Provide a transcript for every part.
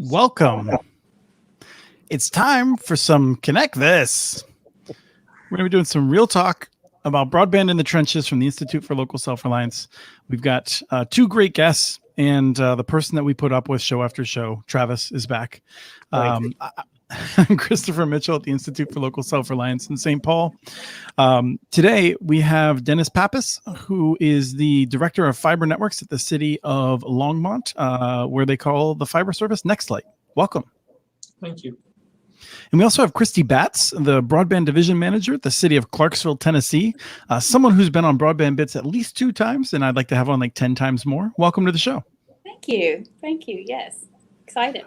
Welcome. It's time for some Connect This. We're going to be doing some real talk about broadband in the trenches from the Institute for Local Self-Reliance. We've got two great guests, and the person that we put up with show after show, Travis, is back. I'm Christopher Mitchell at the Institute for Local Self-Reliance in St. Paul. Today, we have Dennis Pappas, who is the Director of Fiber Networks at the City of Longmont, where they call the fiber service Nextlight. Welcome. Thank you. And we also have Christy Batts, the Broadband Division Manager at the City of Clarksville, Tennessee, someone who's been on Broadband Bits at least 2 times, and I'd like to have on like 10 times more. Welcome to the show. Thank you. Thank you. Yes. Excited.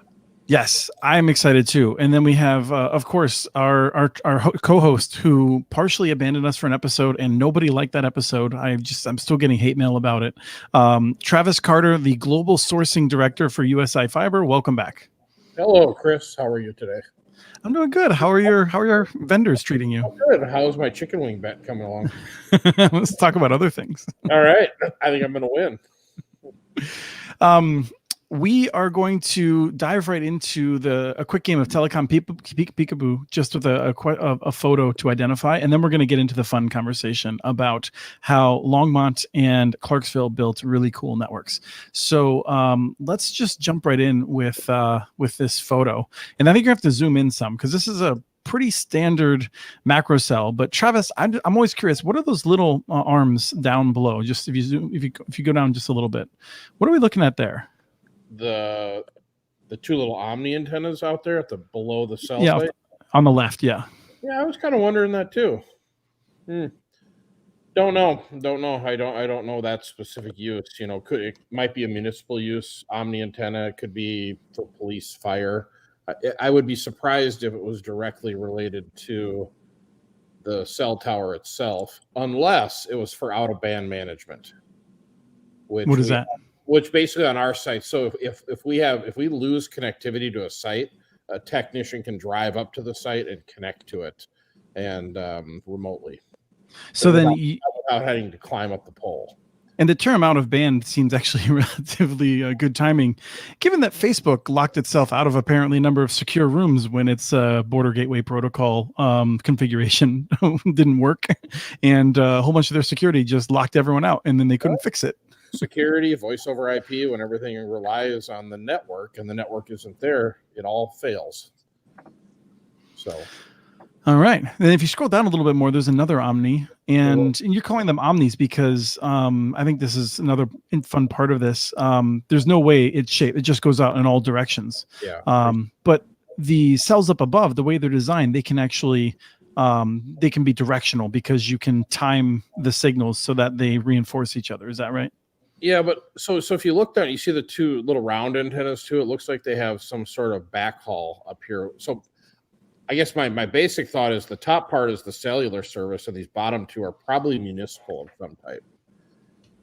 Yes, I'm excited too. And then we have, of course, our co-host who partially abandoned us for an episode, and nobody liked that episode. I'm still getting hate mail about it. Travis Carter, the Global Sourcing Director for USI Fiber. Welcome back. Hello, Chris. How are you today? I'm doing good. How are your vendors treating you? Good. How's my chicken wing bet coming along? Let's talk about other things. All right. I think I'm going to win. We are going to dive right into a quick game of telecom peekaboo, just with a photo to identify, and then we're going to get into the fun conversation about how Longmont and Clarksville built really cool networks. So let's just jump right in with this photo, and I think you have to zoom in some because this is a pretty standard macro cell. But Travis, I'm always curious, what are those little arms down below? Just if you go down just a little bit, what are we looking at there? The 2 little Omni antennas out there below the cell site? On the left. Yeah, I was kind of wondering that too. Don't know. I don't know that specific use. It might be a municipal use Omni antenna. It could be for police, fire. I would be surprised if it was directly related to the cell tower itself, unless it was for out of band management. What is that? Which basically on our site, so if we lose connectivity to a site, a technician can drive up to the site and connect to it, and remotely. So then, without having to climb up the pole. And the term out of band seems actually relatively good timing, given that Facebook locked itself out of apparently a number of secure rooms when its border gateway protocol configuration didn't work, and a whole bunch of their security just locked everyone out, and then they couldn't fix it. Security, voice over IP, when everything relies on the network and the network isn't there, it all fails. So, all right. Then if you scroll down a little bit more, there's another Omni, and you're calling them Omnis because I think this is another fun part of this. There's no way it's shaped; it just goes out in all directions. Yeah. But the cells up above, the way they're designed, they can actually they can be directional because you can time the signals so that they reinforce each other. Is that right? Yeah, but so if you look down, you see the 2 little round antennas too. It looks like they have some sort of backhaul up here. So I guess my basic thought is the top part is the cellular service, and these bottom 2 are probably municipal of some type.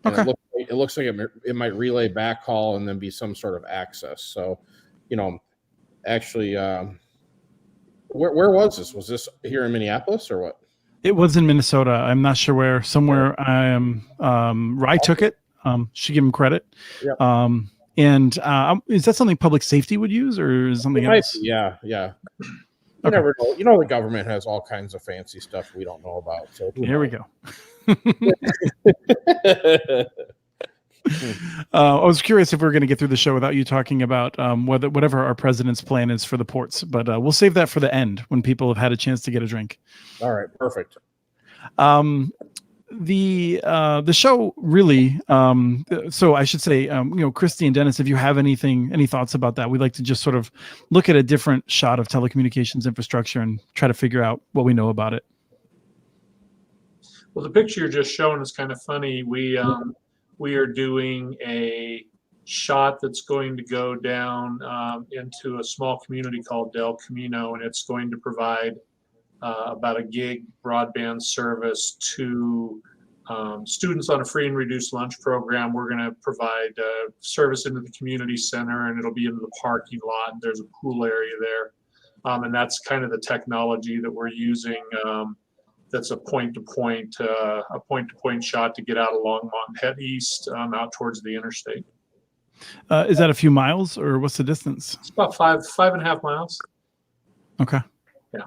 Okay. It looks like it might relay backhaul and then be some sort of access. So, actually, where was this? Was this here in Minneapolis or what? It was in Minnesota. I'm not sure where. Somewhere Rye took it. Should give him credit. Yep. And is that something public safety would use, or is something else? Yeah. You never know. The government has all kinds of fancy stuff we don't know about. So here we go. I was curious if we were going to get through the show without you talking about whatever our president's plan is for the ports, but we'll save that for the end when people have had a chance to get a drink. All right, perfect. The show really so I should say Christy and Dennis, if you have any thoughts about that, we'd like to just sort of look at a different shot of telecommunications infrastructure and try to figure out what we know about it. Well, the picture you're just showing is kind of funny. We are doing a shot that's going to go down into a small community called Del Camino, and it's going to provide about a gig broadband service to students on a free and reduced lunch program. We're going to provide service into the community center, and it'll be into the parking lot. There's a pool area there, and that's kind of the technology that we're using. That's a point-to-point shot to get out of Longmont and head east out towards the interstate. Is that a few miles, or what's the distance? It's about 5.5 miles. Okay. Yeah.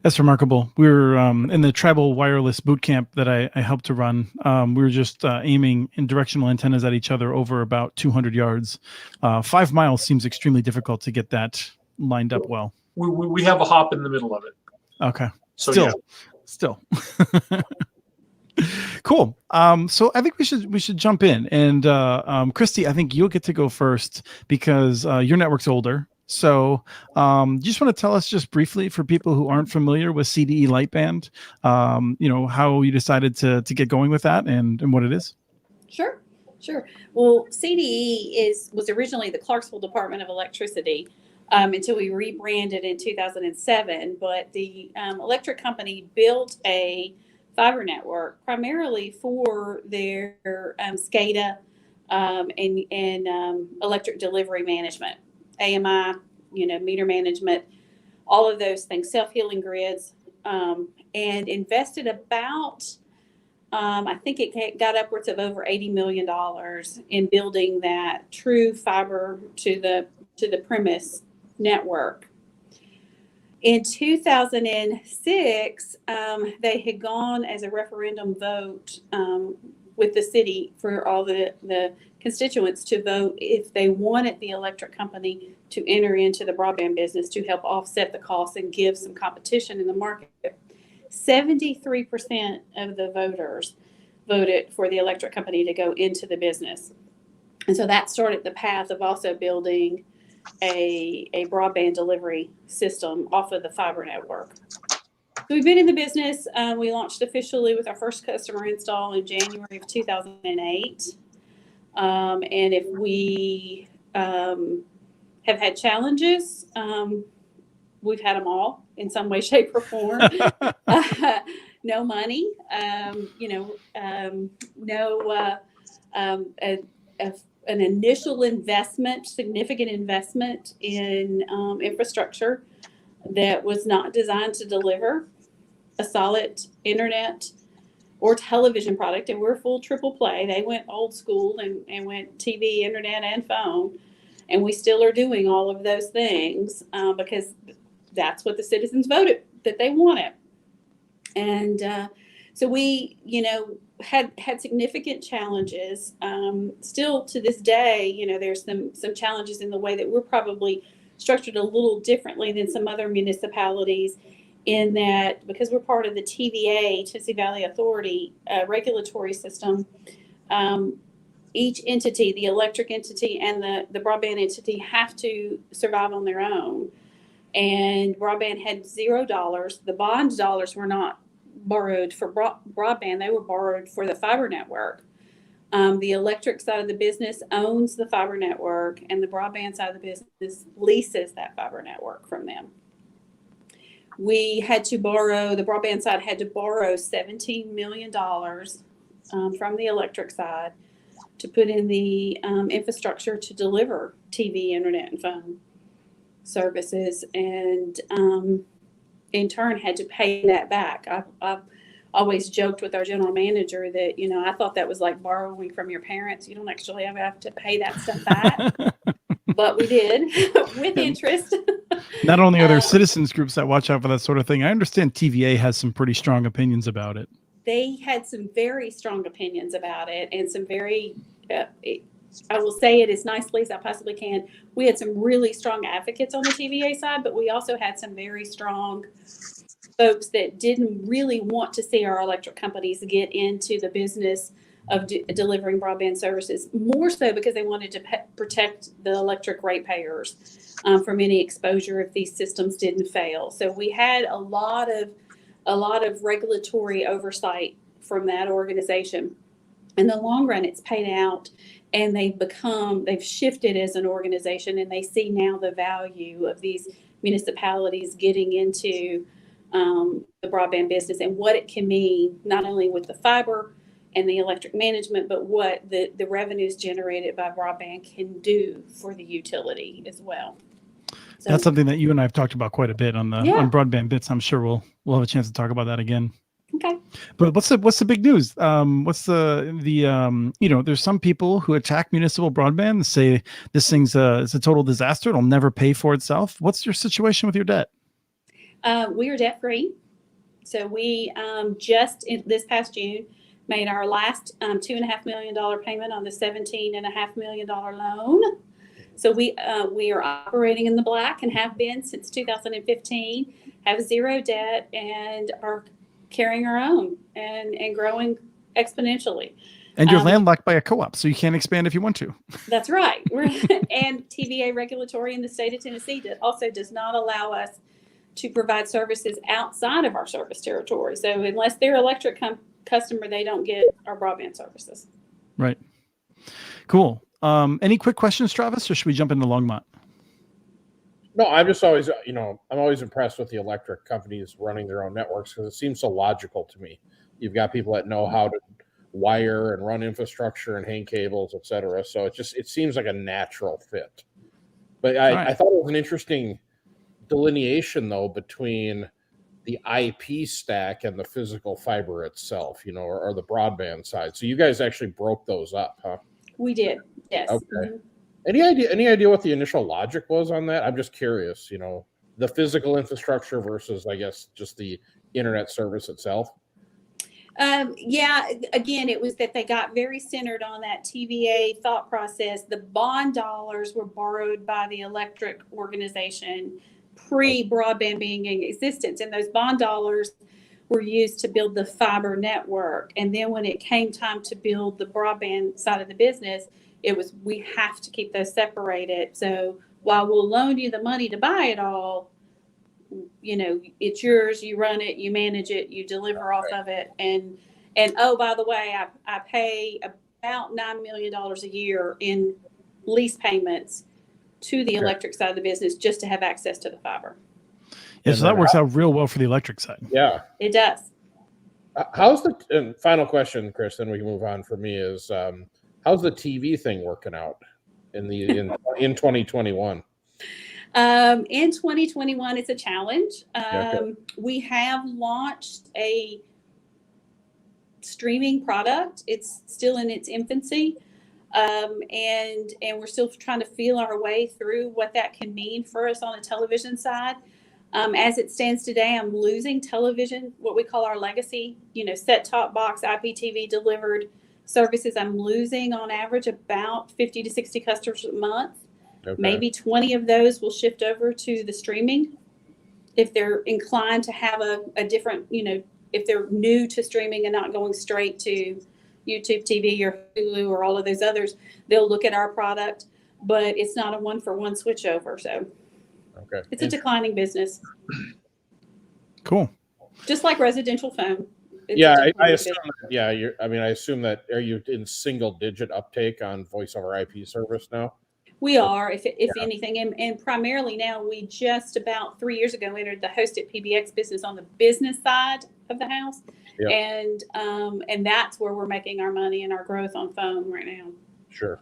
That's remarkable. We were in the tribal wireless boot camp that I helped to run. We were just aiming in directional antennas at each other over about 200 yards. 5 miles seems extremely difficult to get that lined up well. We have a hop in the middle of it. Okay. So Still. Cool. So I think we should jump in, and Christy, I think you'll get to go first because your network's older. So you just want to tell us just briefly for people who aren't familiar with CDE Lightband, how you decided to get going with that and what it is. Sure. Well, CDE was originally the Clarksville Department of Electricity until we rebranded in 2007. But the electric company built a fiber network primarily for their SCADA and electric delivery management, AMI, meter management, all of those things, self-healing grids, and invested about, I think it got upwards of over $80 million in building that true fiber to the premise network. In 2006, they had gone as a referendum vote with the city for all the constituents to vote if they wanted the electric company to enter into the broadband business to help offset the costs and give some competition in the market. 73% of the voters voted for the electric company to go into the business. And so that started the path of also building a broadband delivery system off of the fiber network. So we've been in the business. We launched officially with our first customer install in January of 2008. And if we have had challenges, we've had them all in some way, shape, or form. No money, an initial investment, significant investment in infrastructure that was not designed to deliver a solid internet or television product. And we're full triple play. They went old school and went TV, internet, and phone. And we still are doing all of those things because that's what the citizens voted that they wanted. And so we, had significant challenges. Still to this day, there's some challenges in the way that we're probably structured a little differently than some other municipalities, in that because we're part of the TVA, Tennessee Valley Authority regulatory system, each entity, the electric entity and the broadband entity, have to survive on their own. And broadband had $0. The bond dollars were not borrowed for broadband, they were borrowed for the fiber network. The electric side of the business owns the fiber network, and the broadband side of the business leases that fiber network from them. We had to borrow, the broadband side had to borrow $17 million from the electric side to put in the infrastructure to deliver TV, internet, and phone services, and in turn had to pay that back. I've always joked with our general manager that, I thought that was like borrowing from your parents. You don't actually have to pay that stuff back. But we did with interest. Not only are there citizens groups that watch out for that sort of thing, I understand TVA has some pretty strong opinions about it. They had some very strong opinions about it, and some very, I will say it as nicely as I possibly can. We had some really strong advocates on the TVA side, but we also had some very strong folks that didn't really want to see our electric companies get into the business of delivering broadband services, more so because they wanted to protect the electric ratepayers from any exposure if these systems didn't fail. So we had a lot of regulatory oversight from that organization. In the long run, it's paid out, and they've shifted as an organization, and they see now the value of these municipalities getting into the broadband business and what it can mean, not only with the fiber and the electric management, but what the revenues generated by broadband can do for the utility as well. So, that's something that you and I have talked about quite a bit on Broadband Bits. I'm sure we'll have a chance to talk about that again. Okay. But what's the big news? What's the there's some people who attack municipal broadband and say this thing's it's a total disaster. It'll never pay for itself. What's your situation with your debt? We are debt free. So we this past June made our last $2.5 million payment on the $17.5 million loan. So we are operating in the black and have been since 2015, have zero debt, and are carrying our own and growing exponentially. And you're landlocked by a co-op, so you can't expand if you want to. That's right. And TVA regulatory in the state of Tennessee also does not allow us to provide services outside of our service territory. So unless they're electric customer, they don't get our broadband services. Right. Cool. Any quick questions, Travis, or should we jump into Longmont? No, I'm just always, I'm always impressed with the electric companies running their own networks because it seems so logical to me. You've got people that know how to wire and run infrastructure and hang cables, et cetera. So it seems like a natural fit. But I thought it was an interesting delineation, though, between the IP stack and the physical fiber itself, or the broadband side. So you guys actually broke those up, huh? We did, yes. Okay. Mm-hmm. Any idea what the initial logic was on that? I'm just curious, the physical infrastructure versus, I guess, just the internet service itself. Yeah, again, it was that they got very centered on that TVA thought process. The bond dollars were borrowed by the electric organization pre-broadband being in existence, and those bond dollars were used to build the fiber network. And then when it came time to build the broadband side of the business, we have to keep those separated. So while we'll loan you the money to buy it all, it's yours, you run it, you manage it, you deliver off of it. And oh, by the way, I pay about $9 million a year in lease payments to the electric side of the business just to have access to the fiber. Yeah, so that works out real well for the electric side. Yeah. It does. And final question, Chris, then we can move on for me is, how's the TV thing working out in 2021? In 2021, it's a challenge. Okay. We have launched a streaming product. It's still in its infancy. And we're still trying to feel our way through what that can mean for us on the television side. As it stands today, I'm losing television, what we call our legacy, set-top box, IPTV delivered services. I'm losing on average about 50 to 60 customers a month. Okay. Maybe 20 of those will shift over to the streaming if they're inclined to have a different, if they're new to streaming and not going straight to YouTube TV or Hulu or all of those others, they'll look at our product, but it's not a one-for-one switch over. So it's a declining business. Cool. Just like residential phone. I assume. I assume that are you in single-digit uptake on voice over IP service now? We are, if anything, and primarily now we just about 3 years ago entered the hosted PBX business on the business side of the house, and that's where we're making our money and our growth on phone right now. Sure.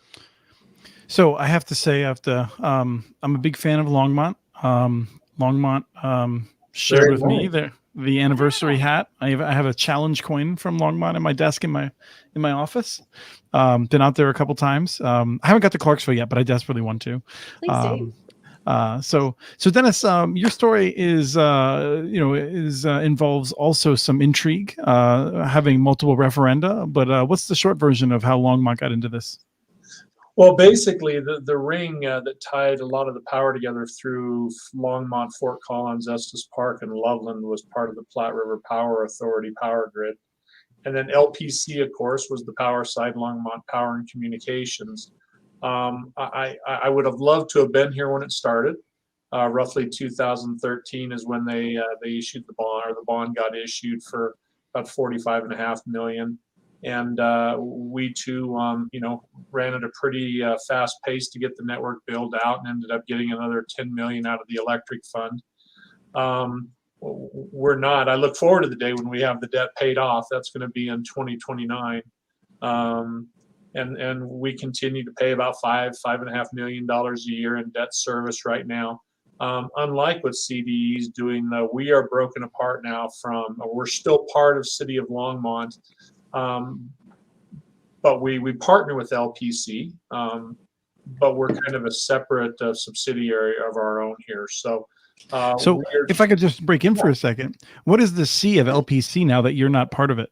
So I have to say, I'm a big fan of Longmont. Longmont shared with me the anniversary hat. I have a challenge coin from Longmont in my desk in my office. Been out there a couple times. I haven't got to Clarksville yet, but I desperately want to. Please do. So Dennis, your story is involves also some intrigue, having multiple referenda. But what's the short version of how Longmont got into this? Well, basically, the ring that tied a lot of the power together through Longmont, Fort Collins, Estes Park, and Loveland was part of the Platte River Power Authority power grid. And then LPC, of course, was the power side, Longmont Power and Communications. I would have loved to have been here when it started. Roughly 2013 is when they issued the bond, or the bond got issued for about $45.5 million. And we too, ran at a pretty fast pace to get the network built out, and ended up getting another $10 million out of the electric fund. I look forward to the day when we have the debt paid off. That's going to be in 2029. And we continue to pay about $5.5 million a year in debt service right now. Unlike what CDE is doing, though, we are broken apart now we're still part of City of Longmont, but we partner with LPC, but we're kind of a separate subsidiary of our own here. So if I could just break in for a second, what is the C of LPC now that you're not part of it?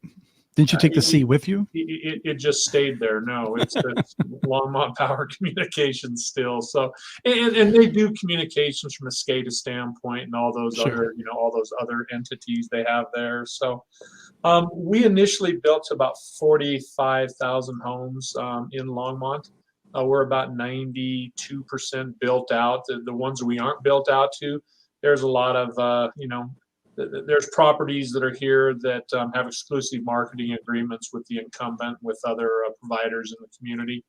Didn't you take the C with you? It just stayed there. No, it's Longmont Power Communications still. So, and they do communications from a SCADA standpoint and all those other, all those other entities they have there. So, we initially built about 45,000 homes in Longmont. We're about 92% built out. The ones we aren't built out to, there's a lot of, there's properties that are here that have exclusive marketing agreements with the incumbent, with other providers in the community.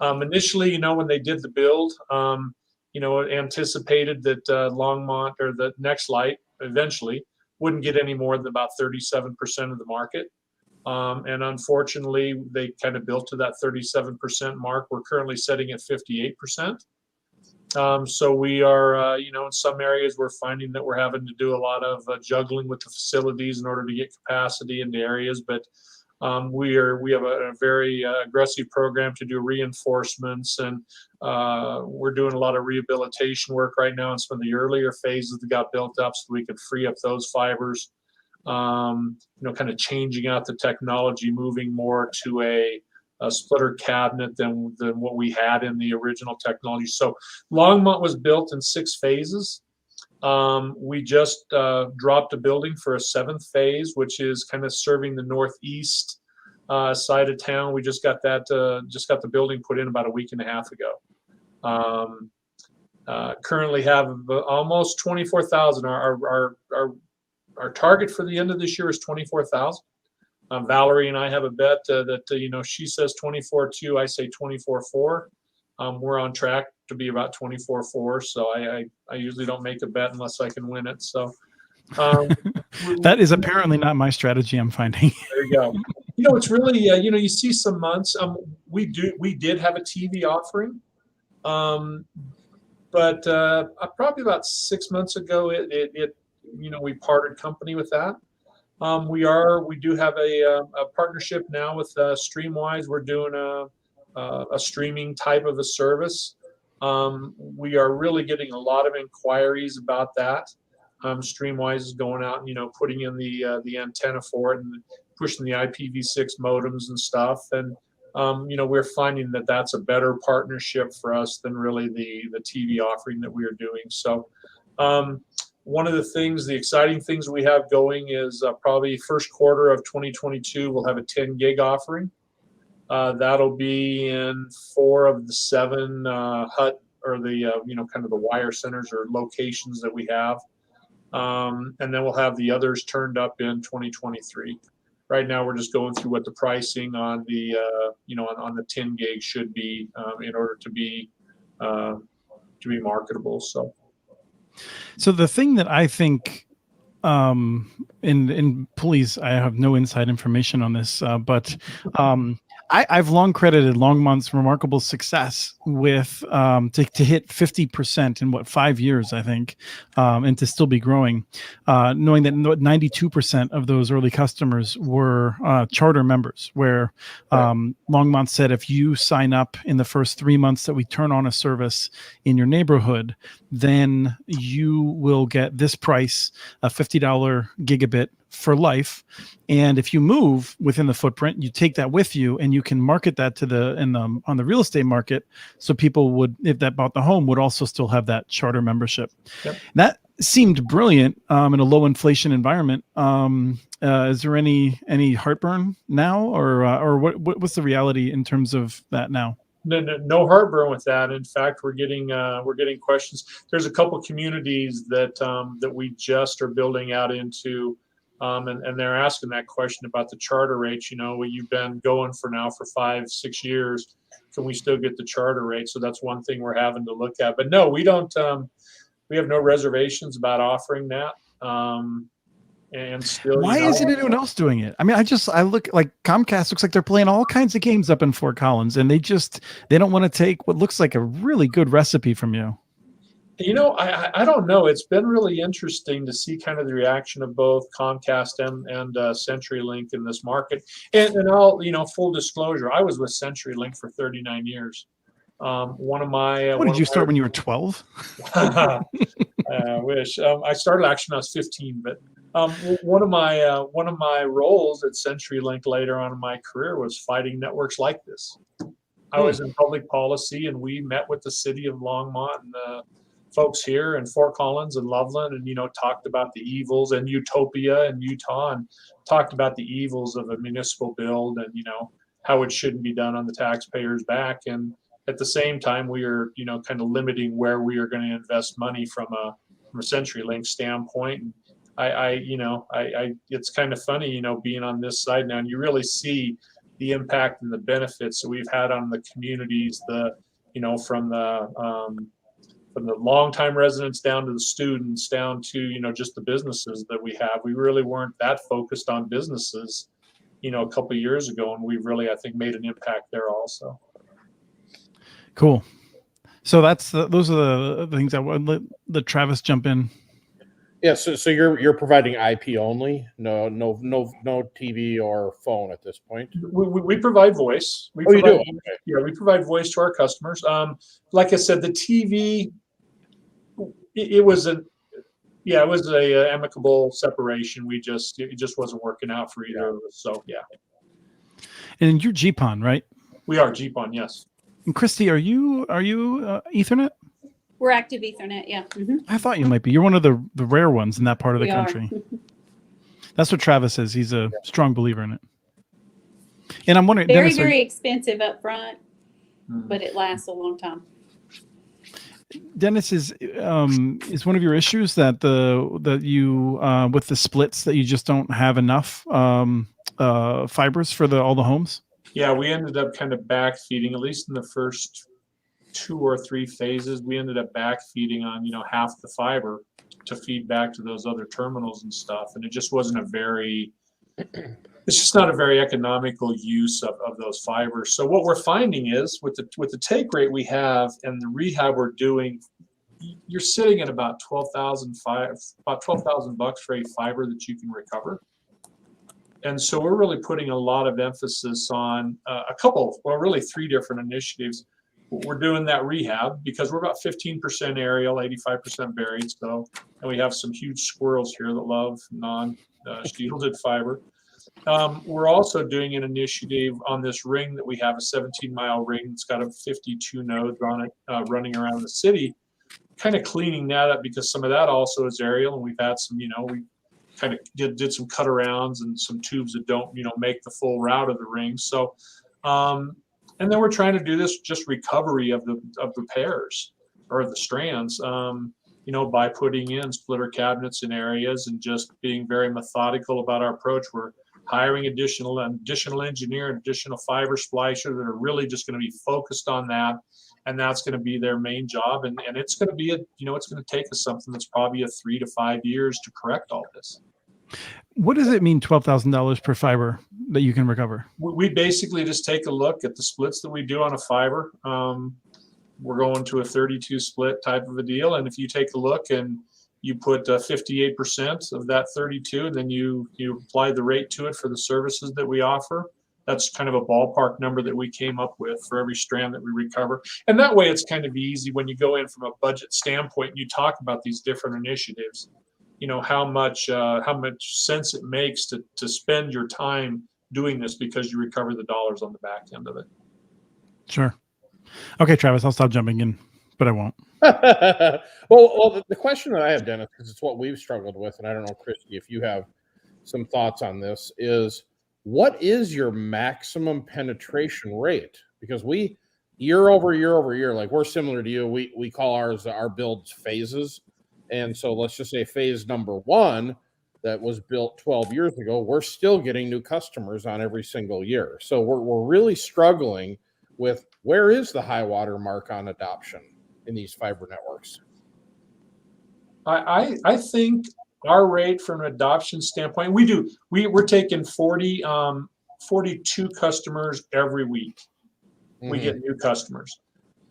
Initially, when they did the build, anticipated that Longmont or the Nextlight eventually wouldn't get any more than about 37% of the market. And unfortunately, they kind of built to that 37% mark. We're currently sitting at 58%. So we are, in some areas we're finding that we're having to do a lot of juggling with the facilities in order to get capacity into areas. But we have a very aggressive program to do reinforcements, and we're doing a lot of rehabilitation work right now in some of the earlier phases that got built up so we could free up those fibers. Kind of changing out the technology, moving more to a splitter cabinet than what we had in the original technology. So Longmont was built in 6 phases. We just dropped a building for a 7th phase, which is kind of serving the northeast side of town. We just got the building put in about a week and a half ago. Currently have almost 24,000. Our target for the end of this year is 24,000. Valerie and I have a bet that she says 24.2, I say 24.4. We're on track to be about 24.4. So I usually don't make a bet unless I can win it. So that is apparently not my strategy, I'm finding. There you go. It's really you see some months. We did have a TV offering, but probably about 6 months ago we parted company with that. We do have a partnership now with Streamwise. We're doing a streaming type of a service. We are really getting a lot of inquiries about that. Streamwise is going out and putting in the antenna for it and pushing the IPv6 modems and stuff. And we're finding that that's a better partnership for us than really the TV offering that we are doing. So. One of the exciting things we have going is probably first quarter of 2022, we'll have a 10 gig offering. That'll be in 4 of the 7 hut or the, kind of the wire centers or locations that we have. And then we'll have the others turned up in 2023. Right now, we're just going through what the pricing on the, on the 10 gig should be in order to be marketable. So the thing that I think, and please, I have no inside information on this, but I've long credited Longmont's remarkable success with to hit 50% in 5 years, I think, and to still be growing, knowing that 92% of those early customers were charter members, where Longmont said if you sign up in the first 3 months that we turn on a service in your neighborhood, then you will get this price, a $50 gigabit for life. And if you move within the footprint, you take that with you and you can market that to on the real estate market. So people would, if that bought the home, would also still have that charter membership. Yep. That seemed brilliant in a low inflation environment. Is there any heartburn now, or what's the reality in terms of that now? No heartburn with that. In fact, we're getting questions. There's a couple communities that we just are building out into, and they're asking that question about the charter rates. You've been going for 5-6 years. Can we still get the charter rate? So that's one thing we're having to look at. But no, we don't. We have no reservations about offering that. And still, why isn't anyone else doing it? I mean, I look like Comcast looks like they're playing all kinds of games up in Fort Collins, and they don't want to take what looks like a really good recipe from you. I don't know. It's been really interesting to see kind of the reaction of both Comcast and CenturyLink in this market. And I'll, full disclosure, I was with CenturyLink for 39 years. One of my What did you start when you were 12? I wish. I started actually when I was 15, but one of my roles at CenturyLink later on in my career was fighting networks like this. I was in public policy, and we met with the city of Longmont and the folks here in Fort Collins and Loveland, and talked about the evils, and Utopia in Utah, and talked about the evils of a municipal build, and how it shouldn't be done on the taxpayers' back. And at the same time, we are kind of limiting where we are going to invest money from a CenturyLink standpoint. And I it's kind of funny, being on this side now, and you really see the impact and the benefits that we've had on the communities, from the longtime residents down to the students, down to just the businesses that we have. We really weren't that focused on businesses, a couple of years ago, and we've really, I think, made an impact there also. Cool. So those are the things I would let Travis jump in. Yeah. So you're providing IP only, no TV or phone at this point. We provide voice. You do? Okay. Yeah, we provide voice to our customers. Like I said, the TV. It was a amicable separation. It just wasn't working out for either of us. So yeah. And you're GPON, right? We are GPON, yes. And Christy, are you Ethernet? We're active Ethernet, yeah. Mm-hmm. I thought you might be. You're one of the rare ones in that part of the country. That's what Travis says. He's a strong believer in it. And I'm wondering, very, Dennis, very expensive up front, but it lasts a long time. Dennis, is one of your issues that you with the splits that you just don't have enough fibers for all the homes? Yeah, we ended up kind of backfeeding, at least in the first 2 or 3 phases. We ended up backfeeding on half the fiber to feed back to those other terminals and stuff, and it just wasn't it's just not a very economical use of those fibers. So what we're finding is with the take rate we have and the rehab we're doing, you're sitting at about $12,000 for a fiber that you can recover. And so we're really putting a lot of emphasis on really 3 different initiatives. We're doing that rehab because we're about 15% aerial, 85% buried. So, and we have some huge squirrels here that love non-shielded fiber. We're also doing an initiative on this ring that we have, a 17-mile ring that's got a 52 nodes on it running around the city, kind of cleaning that up because some of that also is aerial, and we've had some, we kind of did some cut arounds and some tubes that don't, make the full route of the ring. So, and then we're trying to do this just recovery of the pairs or the strands, by putting in splitter cabinets in areas and just being very methodical about our approach. We're hiring additional engineer and additional fiber splicer that are really just going to be focused on that, and that's going to be their main job. And it's going to be it's going to take us something that's probably 3 to 5 years to correct all this. What does it mean, $12,000 per fiber that you can recover? We basically just take a look at the splits that we do on a fiber. We're going to a 32 split type of a deal, and if you take a look and you put 58% of that 32, and then you apply the rate to it for the services that we offer. That's kind of a ballpark number that we came up with for every strand that we recover. And that way it's kind of easy when you go in from a budget standpoint and you talk about these different initiatives, how much sense it makes to spend your time doing this because you recover the dollars on the back end of it. Sure. Okay, Travis, I'll stop jumping in, but I won't. Well, the question that I have, Dennis, because it's what we've struggled with, and I don't know, Christy, if you have some thoughts on this, is what is your maximum penetration rate? Because we, year over year, like we're similar to you, we call our builds phases. And so let's just say phase number 1 that was built 12 years ago, we're still getting new customers on every single year. So we're really struggling with where is the high water mark on adoption in these fiber networks? I think our rate from an adoption standpoint, we're taking 42 customers every week. We get new customers.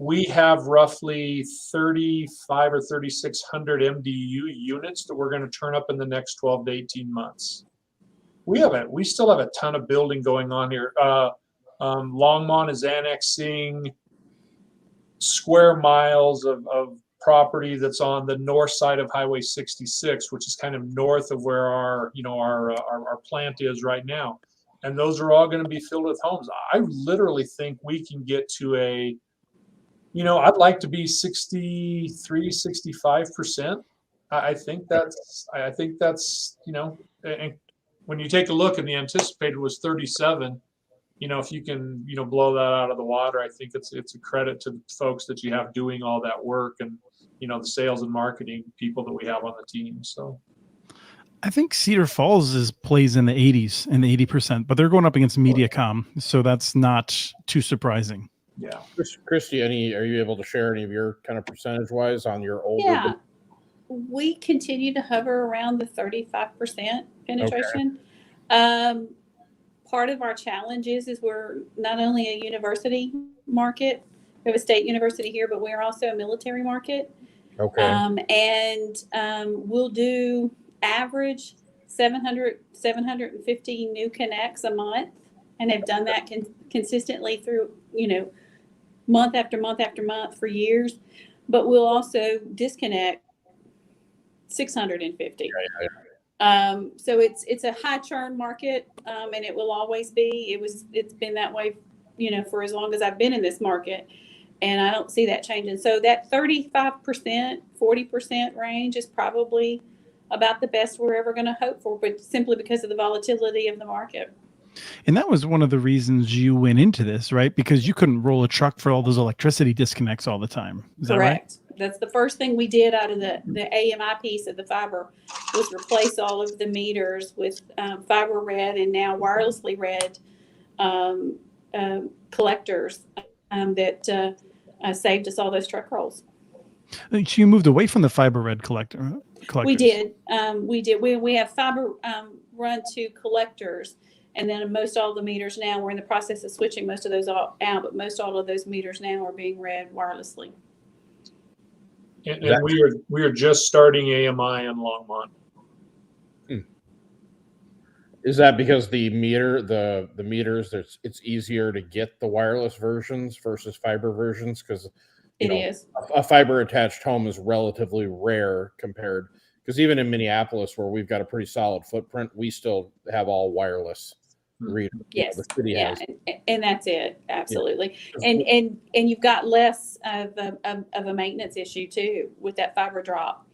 we have roughly 35 or 3,600 MDU units that we're going to turn up in the next 12 to 18 months. We still have a ton of building going on here. Longmont is annexing square miles of property that's on the north side of Highway 66, which is kind of north of where our plant is right now. And those are all going to be filled with homes. I literally think we can get to I'd like to be 63, 65%. I think that's, and when you take a look, and the anticipated was 37, if you can, blow that out of the water, I think it's a credit to the folks that you have doing all that work, and, the sales and marketing people that we have on the team. So I think Cedar Falls plays in the 80s and the 80%, but they're going up against MediaCom, so that's not too surprising. Yeah. Christy, are you able to share any of your kind of percentage wise on your older? Yeah, we continue to hover around the 35% penetration. Okay. Part of our challenge is we're not only a university market, we have a state university here, but we're also a military market. Okay. We'll do average 750 new connects a month, and have done that consistently through, month after month after month for years. But we'll also disconnect 650. So it's a high churn market, and it will always be. It's been that way, for as long as I've been in this market, and I don't see that changing. So that 35%, 40% range is probably about the best we're ever going to hope for, but simply because of the volatility of the market. And that was one of the reasons you went into this, right? Because you couldn't roll a truck for all those electricity disconnects all the time. Is that right? Correct. That's the first thing we did out of the AMI piece of the fiber, was replace all of the meters with fiber read and now wirelessly read collectors that saved us all those truck rolls. So you moved away from the fiber read collectors. We did. We have fiber run to collectors, and then most all the meters now, we're in the process of switching most of those out, but most all of those meters now are being read wirelessly. And we are just starting AMI in Longmont. Is that because the meters, it's easier to get the wireless versions versus fiber versions? Because it is. A fiber attached home is relatively rare compared, because even in Minneapolis, where we've got a pretty solid footprint, we still have all wireless readers. Yes. The city has. And that's it. Absolutely. Yeah. And you've got less of a maintenance issue too with that fiber drop.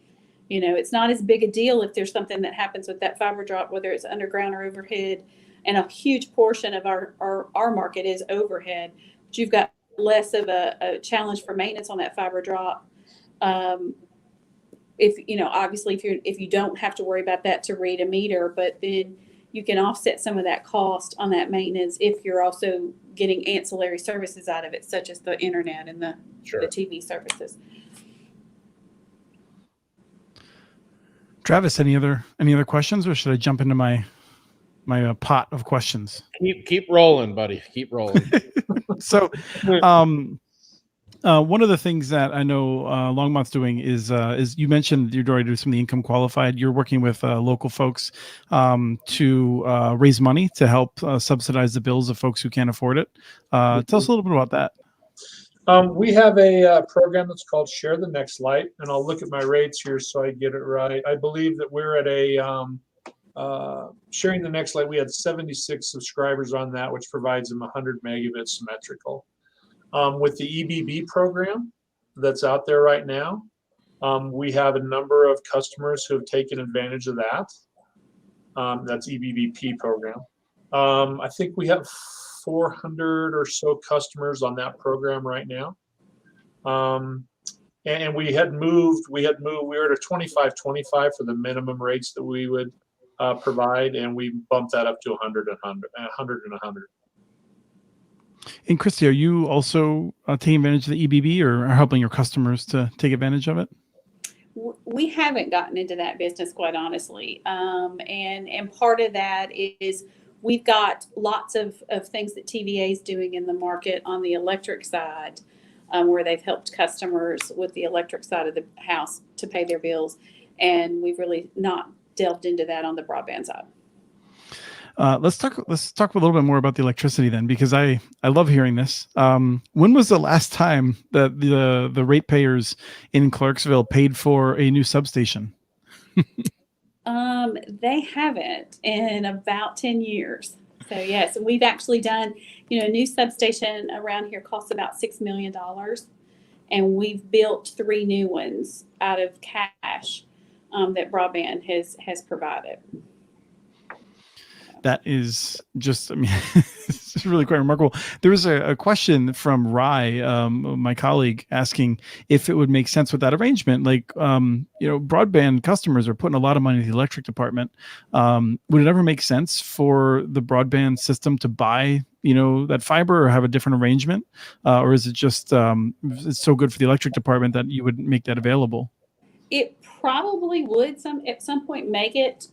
It's not as big a deal if there's something that happens with that fiber drop, whether it's underground or overhead. And a huge portion of our market is overhead. But you've got less of a challenge for maintenance on that fiber drop. Obviously if you don't have to worry about that to read a meter, but then you can offset some of that cost on that maintenance if you're also getting ancillary services out of it, such as the internet and the TV services. Travis, any other questions, or should I jump into my pot of questions? Keep rolling, buddy. Keep rolling. So, one of the things that I know Longmont's doing is you mentioned you're going to do some of the income qualified. You're working with local folks to raise money to help subsidize the bills of folks who can't afford it. Tell us a little bit about that. We have a program that's called Share the Nextlight, and I'll look at my rates here so I get it right. I believe that we're at Sharing the Nextlight. We had 76 subscribers on that, which provides them 100 megabits symmetrical. With the EBB program that's out there right now, we have a number of customers who have taken advantage of that. That's EBBP program. I think we have 400 or so customers on that program right now. And we were at a 25-25 for the minimum rates that we would provide, and we bumped that up to 100 and 100. And Christy, are you also taking advantage of the EBB or helping your customers to take advantage of it? We haven't gotten into that business, quite honestly. And part of that is we've got lots of things that TVA is doing in the market on the electric side where they've helped customers with the electric side of the house to pay their bills. And we've really not delved into that on the broadband side. Let's talk a little bit more about the electricity then, because I love hearing this. When was the last time that the ratepayers in Clarksville paid for a new substation? They haven't in about 10 years. So yes, we've actually done, a new substation around here costs about $6 million. And we've built 3 new ones out of cash that Broadband has provided. That is just, it's really quite remarkable. There was a question from Rye, my colleague, asking if it would make sense with that arrangement. Like, broadband customers are putting a lot of money in the electric department. Would it ever make sense for the broadband system to buy, that fiber or have a different arrangement? Or is it just, it's so good for the electric department that you would make that available? It probably would at some point make sense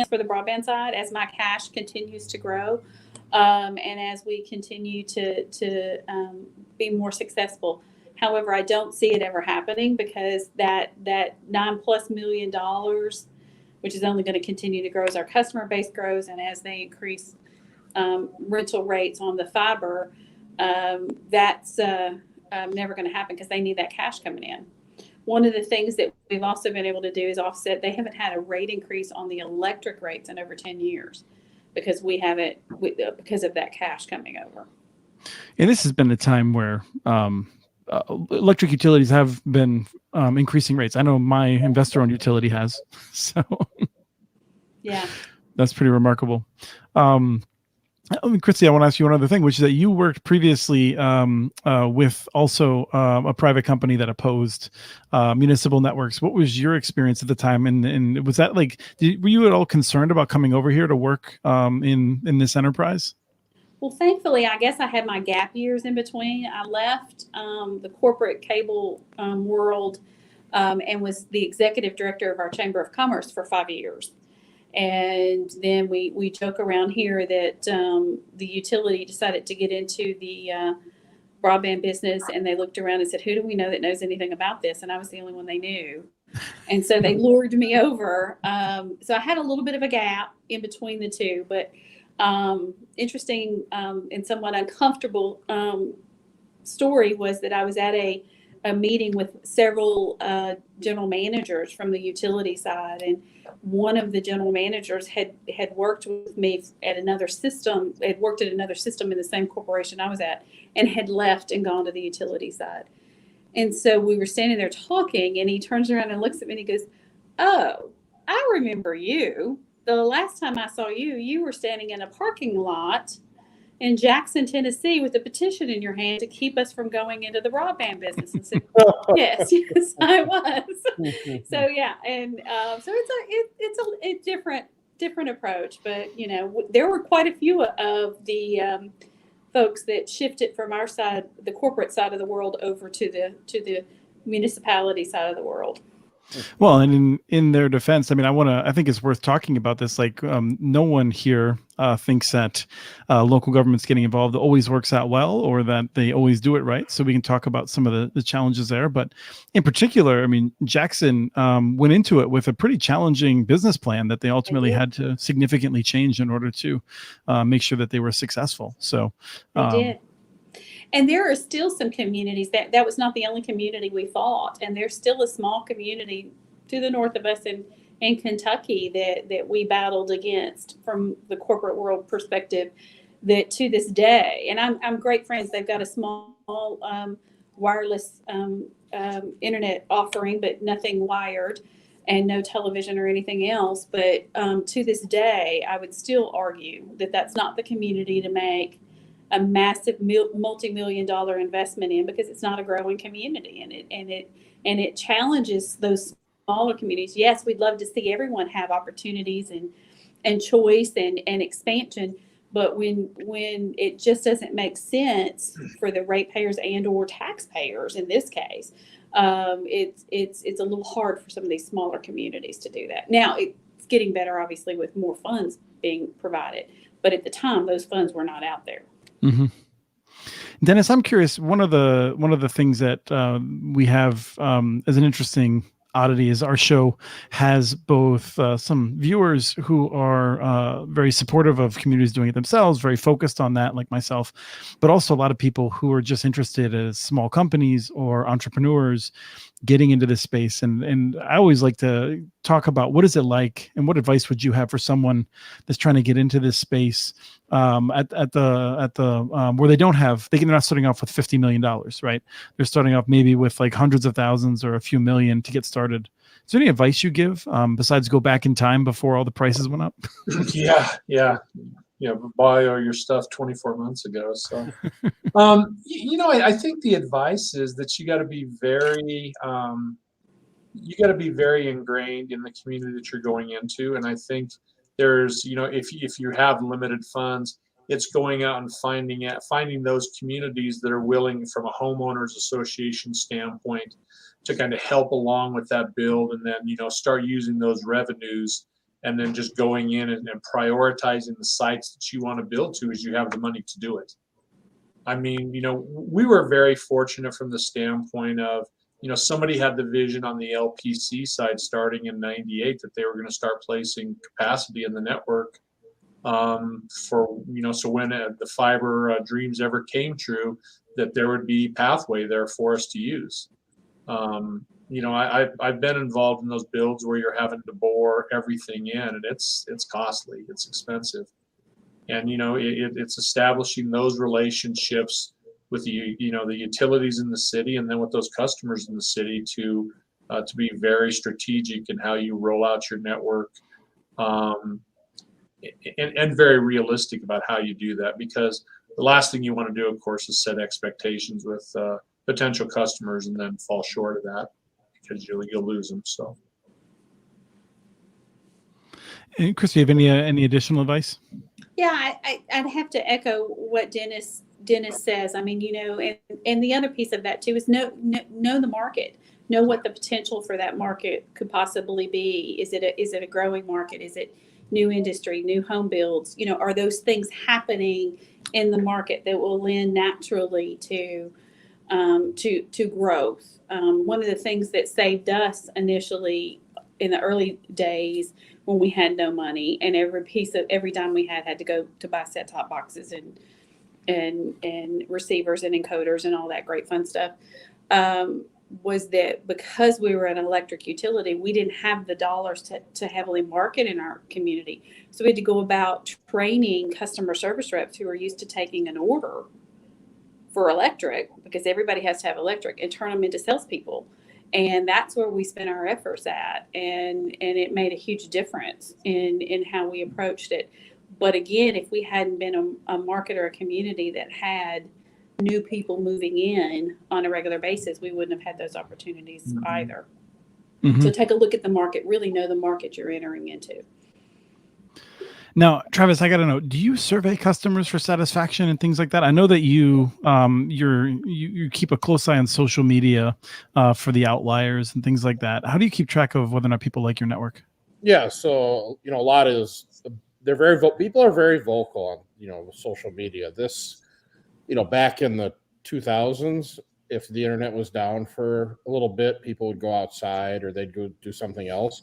for the broadband side as my cash continues to grow, and as we continue to be more successful. However, I don't see it ever happening because that $9+ million, which is only going to continue to grow as our customer base grows and as they increase rental rates on the fiber, that's never going to happen because they need that cash coming in. One of the things that we've also been able to do is offset. They haven't had a rate increase on the electric rates in over 10 years because because of that cash coming over. And this has been a time where electric utilities have been increasing rates. I know my investor-owned utility has. So yeah, that's pretty remarkable. Christy, I want to ask you one other thing, which is that you worked previously with also a private company that opposed municipal networks. What was your experience at the time? And was that like, were you at all concerned about coming over here to work in this enterprise? Well, thankfully, I guess I had my gap years in between. I left the corporate cable world and was the executive director of our Chamber of Commerce for 5 years. And then we joke around here that the utility decided to get into the broadband business, and they looked around and said, who do we know that knows anything about this? And I was the only one they knew. And so they lured me over. So I had a little bit of a gap in between the two, but interesting and somewhat uncomfortable story was that I was at a meeting with several general managers from the utility side, and one of the general managers had worked with me at another system, had worked at another system in the same corporation I was at, and had left and gone to the utility side. And so we were standing there talking, and he turns around and looks at me and he goes, oh, I remember you. The last time I saw you, you were standing in a parking lot in Jackson, Tennessee, with a petition in your hand to keep us from going into the broadband business. And said, yes, I was. So yeah, and so it's a different approach, but there were quite a few of the folks that shifted from our side, the corporate side of the world, over to the municipality side of the world. Well, and in their defense, I think it's worth talking about this. Like, no one here thinks that local governments getting involved always works out well, or that they always do it right. So we can talk about some of the challenges there. But in particular, Jackson went into it with a pretty challenging business plan that they ultimately had to significantly change in order to make sure that they were successful. So they did. And there are still some communities that was not the only community we fought. And there's still a small community to the north of us in Kentucky that we battled against from the corporate world perspective, that to this day, and I'm great friends. They've got a small wireless internet offering, but nothing wired and no television or anything else. But to this day, I would still argue that that's not the community to make a massive multi-million-dollar investment in, because it's not a growing community, and it challenges those smaller communities. Yes, we'd love to see everyone have opportunities and choice and expansion, but when it just doesn't make sense for the ratepayers and or taxpayers in this case, it's a little hard for some of these smaller communities to do that. Now it's getting better, obviously, with more funds being provided, but at the time those funds were not out there. Mm-hmm. Dennis, I'm curious. One of the things that we have as an interesting oddity is our show has both some viewers who are very supportive of communities doing it themselves, very focused on that, like myself, but also a lot of people who are just interested as small companies or entrepreneurs getting into this space. And I always like to talk about what is it like and what advice would you have for someone that's trying to get into this space at the where they're not starting off with $50 million, right? They're starting off maybe with like hundreds of thousands or a few million to get started. Is there any advice you give besides go back in time before all the prices went up? Yeah. Buy all your stuff 24 months ago. So, I think the advice is that you got to be very ingrained in the community that you're going into. And I think there's, if you have limited funds, it's going out and finding those communities that are willing from a homeowners association standpoint to kind of help along with that build, and then, start using those revenues, and then just going in and prioritizing the sites that you want to build to as you have the money to do it. I mean, we were very fortunate from the standpoint of, somebody had the vision on the LPC side starting in '98 that they were going to start placing capacity in the network so when the fiber dreams ever came true, that there would be pathway there for us to use. I've been involved in those builds where you're having to bore everything in, and it's costly, it's expensive, and it's establishing those relationships with the utilities in the city, and then with those customers in the city to be very strategic in how you roll out your network, and very realistic about how you do that, because the last thing you want to do, of course, is set expectations with potential customers and then fall short of that, because you'll lose them. So, And Christy, have any additional advice? Yeah, I'd have to echo what Dennis says. I mean, and the other piece of that too is know the market, know what the potential for that market could possibly be. Is it a growing market? Is it new industry, new home builds? Are those things happening in the market that will lend naturally to growth? One of the things that saved us initially in the early days when we had no money, and every dime we had to go to buy set-top boxes and receivers and encoders and all that great fun stuff, was that because we were an electric utility, we didn't have the dollars to heavily market in our community. So we had to go about training customer service reps who are used to taking an order for electric, because everybody has to have electric, and turn them into salespeople. And that's where we spent our efforts at. And it made a huge difference in how we approached it. But again, if we hadn't been a market or a community that had new people moving in on a regular basis, we wouldn't have had those opportunities either. Mm-hmm. So take a look at the market, really know the market you're entering into. Now, Travis, I got to know, do you survey customers for satisfaction and things like that? I know that you keep a close eye on social media for the outliers and things like that. How do you keep track of whether or not people like your network? Yeah, so a lot is people are very vocal on social media. This back in the 2000s, if the internet was down for a little bit, people would go outside or they'd go do something else.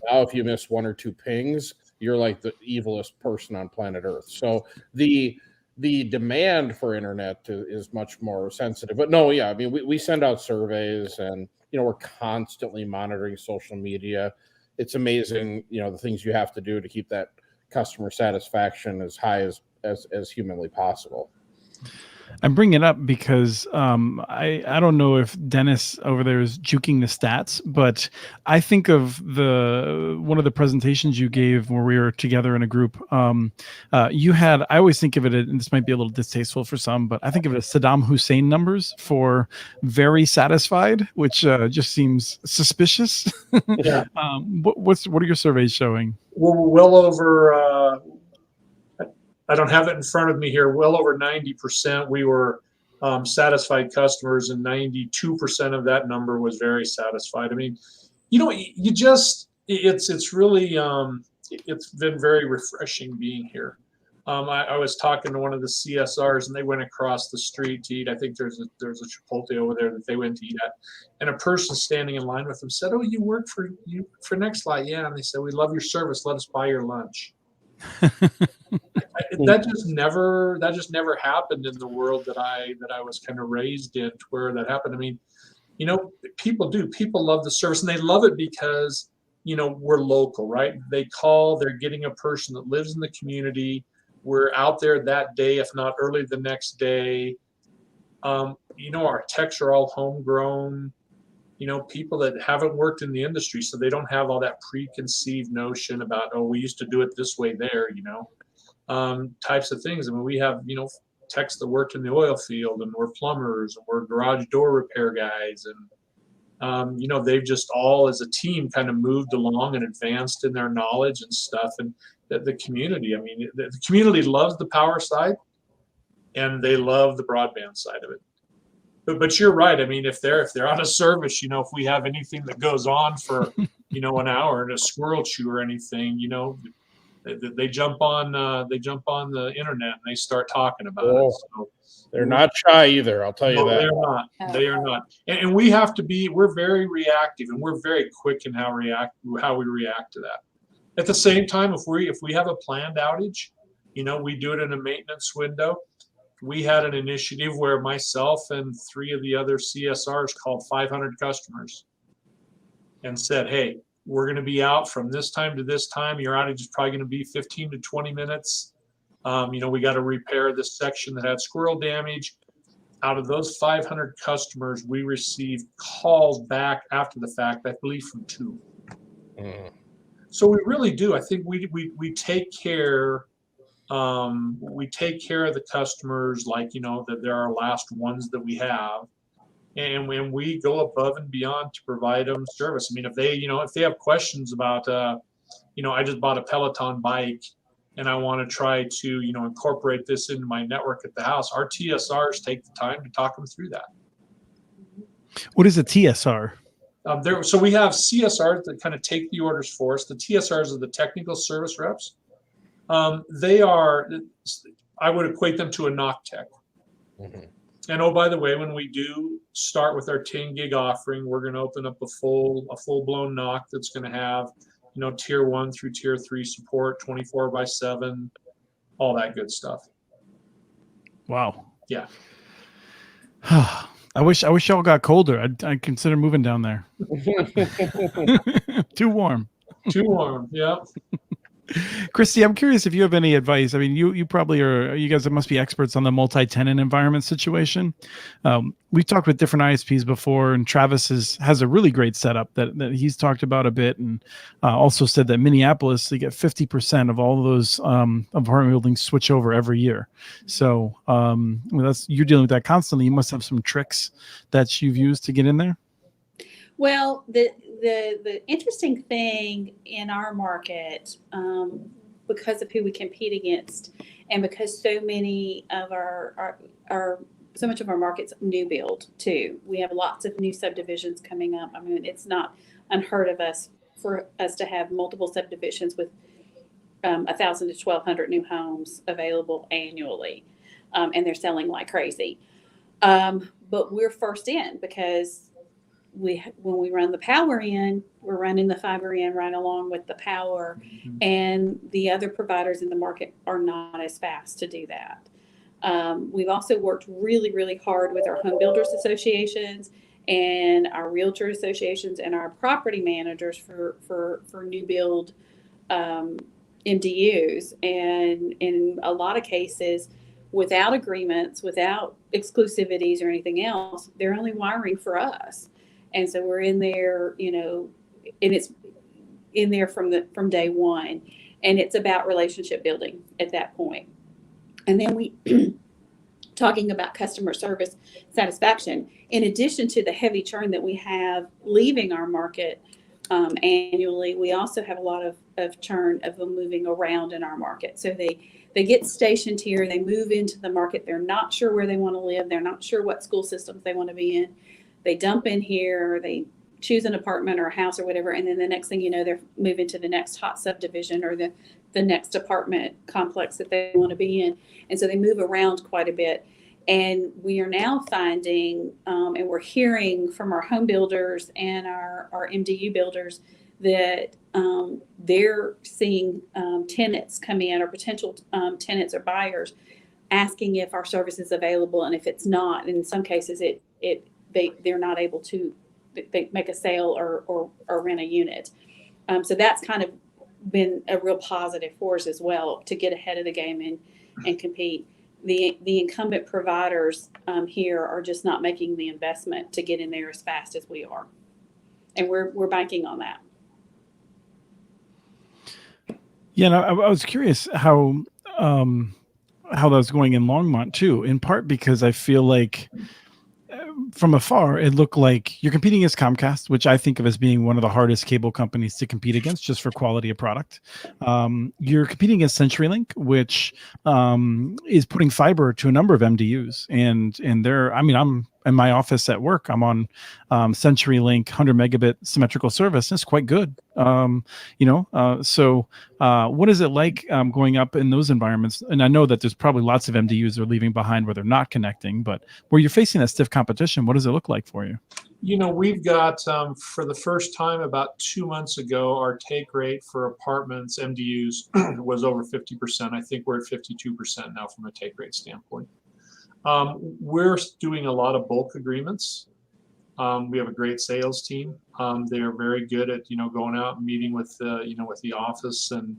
Now, if you miss one or two pings, you're like the evilest person on planet Earth. So the demand for internet is much more sensitive. But no, yeah, I mean, we send out surveys, and we're constantly monitoring social media. It's amazing, the things you have to do to keep that customer satisfaction as high as humanly possible. I bring it up because I don't know if Dennis over there is juking the stats, but I think of one of the presentations you gave where we were together in a group. You had, I always think of it, and this might be a little distasteful for some, but I think of it as Saddam Hussein numbers for very satisfied, which just seems suspicious. Yeah. What are your surveys showing? Well over. I don't have it in front of me here. Well over 90% we were satisfied customers, and 92% of that number was very satisfied. I mean, it's really it's been very refreshing being here. I was talking to one of the CSRs, and they went across the street to eat. I think there's a Chipotle over there that they went to eat at, and a person standing in line with them said, "Oh, you work for Nextlight?" "Yeah." And they said, "We love your service. Let us buy your lunch." That just never happened in the world that I was kind of raised in, to where that happened. I mean, people love the service, and they love it because we're local, right? They call, they're getting a person that lives in the community. We're out there that day, if not early the next day. Our techs are all homegrown, people that haven't worked in the industry, so they don't have all that preconceived notion about, oh, we used to do it this way there, types of things. I mean, we have, techs that worked in the oil field, and we're plumbers, and we're garage door repair guys, and they've just all as a team kind of moved along and advanced in their knowledge and stuff. And the community, I mean, the community loves the power side, and they love the broadband side of it. But you're right. I mean, if they're out of service, if we have anything that goes on for an hour, and a squirrel chew or anything, they jump on the internet and they start talking about it. So, they're not shy either, I'll tell you that. They're not. They are not. And we have to be. We're very reactive, and we're very quick in how we react to that. At the same time, if we have a planned outage, we do it in a maintenance window. We had an initiative where myself and 3 of the other CSRs called 500 customers and said, "Hey, we're going to be out from this time to this time. Your outage is probably going to be 15 to 20 minutes. We got to repair this section that had squirrel damage." Out of those 500 customers, we received calls back after the fact, I believe, from 2. So we really do. I think we take care. We take care of the customers, like that they're our last ones that we have, and when we go above and beyond to provide them service. I mean, if they have questions about, I just bought a Peloton bike and I want to try to incorporate this into my network at the house, our TSRs take the time to talk them through that. What is a TSR? So we have CSRs that kind of take the orders for us. The TSRs are the technical service reps. They are, I would equate them to a knock tech. And oh, by the way, when we do start with our 10 gig offering, we're going to open up a full-blown knock that's going to have, tier 1 through tier 3 support, 24/7, all that good stuff. Wow. Yeah. I wish y'all got colder. I'd consider moving down there. Too warm. Too warm. Yeah. Christy, I'm curious if you have any advice. I mean, you probably are. You guys must be experts on the multi-tenant environment situation. We've talked with different ISPs before, and Travis has a really great setup that he's talked about a bit, and also said that Minneapolis, they get 50% of all of those apartment buildings switch over every year. So you're dealing with that constantly. You must have some tricks that you've used to get in there. Well, the interesting thing in our market, because of who we compete against, and because so many of so much of our market's new build too. We have lots of new subdivisions coming up. I mean, it's not unheard of for us to have multiple subdivisions with 1,000 to 1,200 new homes available annually, and they're selling like crazy. But we're first in because when we run the power in, we're running the fiber in right along with the power, and the other providers in the market are not as fast to do that. We've also worked really, really hard with our home builders associations and our realtor associations and our property managers for new build MDUs, and in a lot of cases, without agreements, without exclusivities or anything else, they're only wiring for us. And so we're in there, and it's in there from day one, and it's about relationship building at that point. And then we, talking about customer service satisfaction, in addition to the heavy churn that we have leaving our market annually, we also have a lot of churn of them moving around in our market. So they get stationed here, they move into the market, they're not sure where they want to live, they're not sure what school systems they want to be in. They dump in here, they choose an apartment or a house or whatever, and then the next thing you know, they're moving to the next hot subdivision or the next apartment complex that they want to be in. And so they move around quite a bit. And we are now finding, and we're hearing from our home builders and our MDU builders that they're seeing tenants come in, or potential tenants or buyers asking if our service is available, and if it's not, in some cases they're not able to they make a sale or rent a unit. So that's kind of been a real positive for us as well, to get ahead of the game and compete. The incumbent providers here are just not making the investment to get in there as fast as we are, and we're banking on that. Yeah, and I was curious how that's going in Longmont too, in part because I feel like from afar, it looked like you're competing against Comcast, which I think of as being one of the hardest cable companies to compete against just for quality of product. You're competing against CenturyLink, which is putting fiber to a number of MDUs. And they're, I mean, I'm in my office at work, I'm on CenturyLink 100 megabit symmetrical service. And it's quite good. So what is it like going up in those environments? And I know that there's probably lots of MDUs that are leaving behind where they're not connecting, but where you're facing that stiff competition, what does it look like for you? We've got, for the first time about 2 months ago, our take rate for apartments, MDUs, was over 50%. I think we're at 52% now from a take rate standpoint. We're doing a lot of bulk agreements. We have a great sales team. They are very good at, going out and meeting with the office and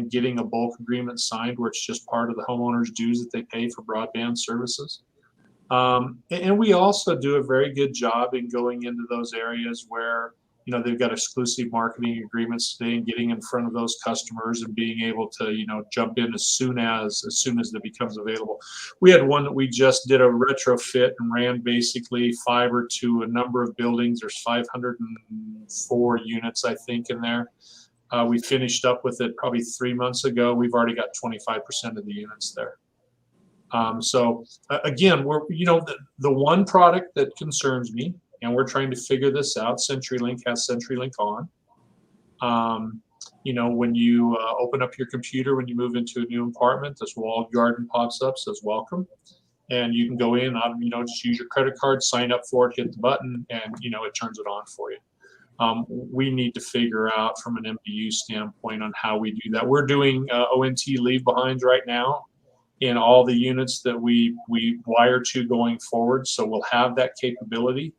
getting a bulk agreement signed, where it's just part of the homeowner's dues that they pay for broadband services. And we also do a very good job in going into those areas where, they've got exclusive marketing agreements today, and getting in front of those customers and being able to, jump in as soon as it becomes available. We had one that we just did a retrofit and ran basically fiber to a number of buildings. There's 504 units, I think, in there. We finished up with it probably 3 months ago. We've already got 25% of the units there. So again, we're, the one product that concerns me, and we're trying to figure this out. CenturyLink has CenturyLink on. When you open up your computer, when you move into a new apartment, this walled garden pops up, says welcome. And you can go in, just use your credit card, sign up for it, hit the button, and, it turns it on for you. We need to figure out from an MDU standpoint on how we do that. We're doing ONT leave behinds right now in all the units that we wire to going forward. So we'll have that capability.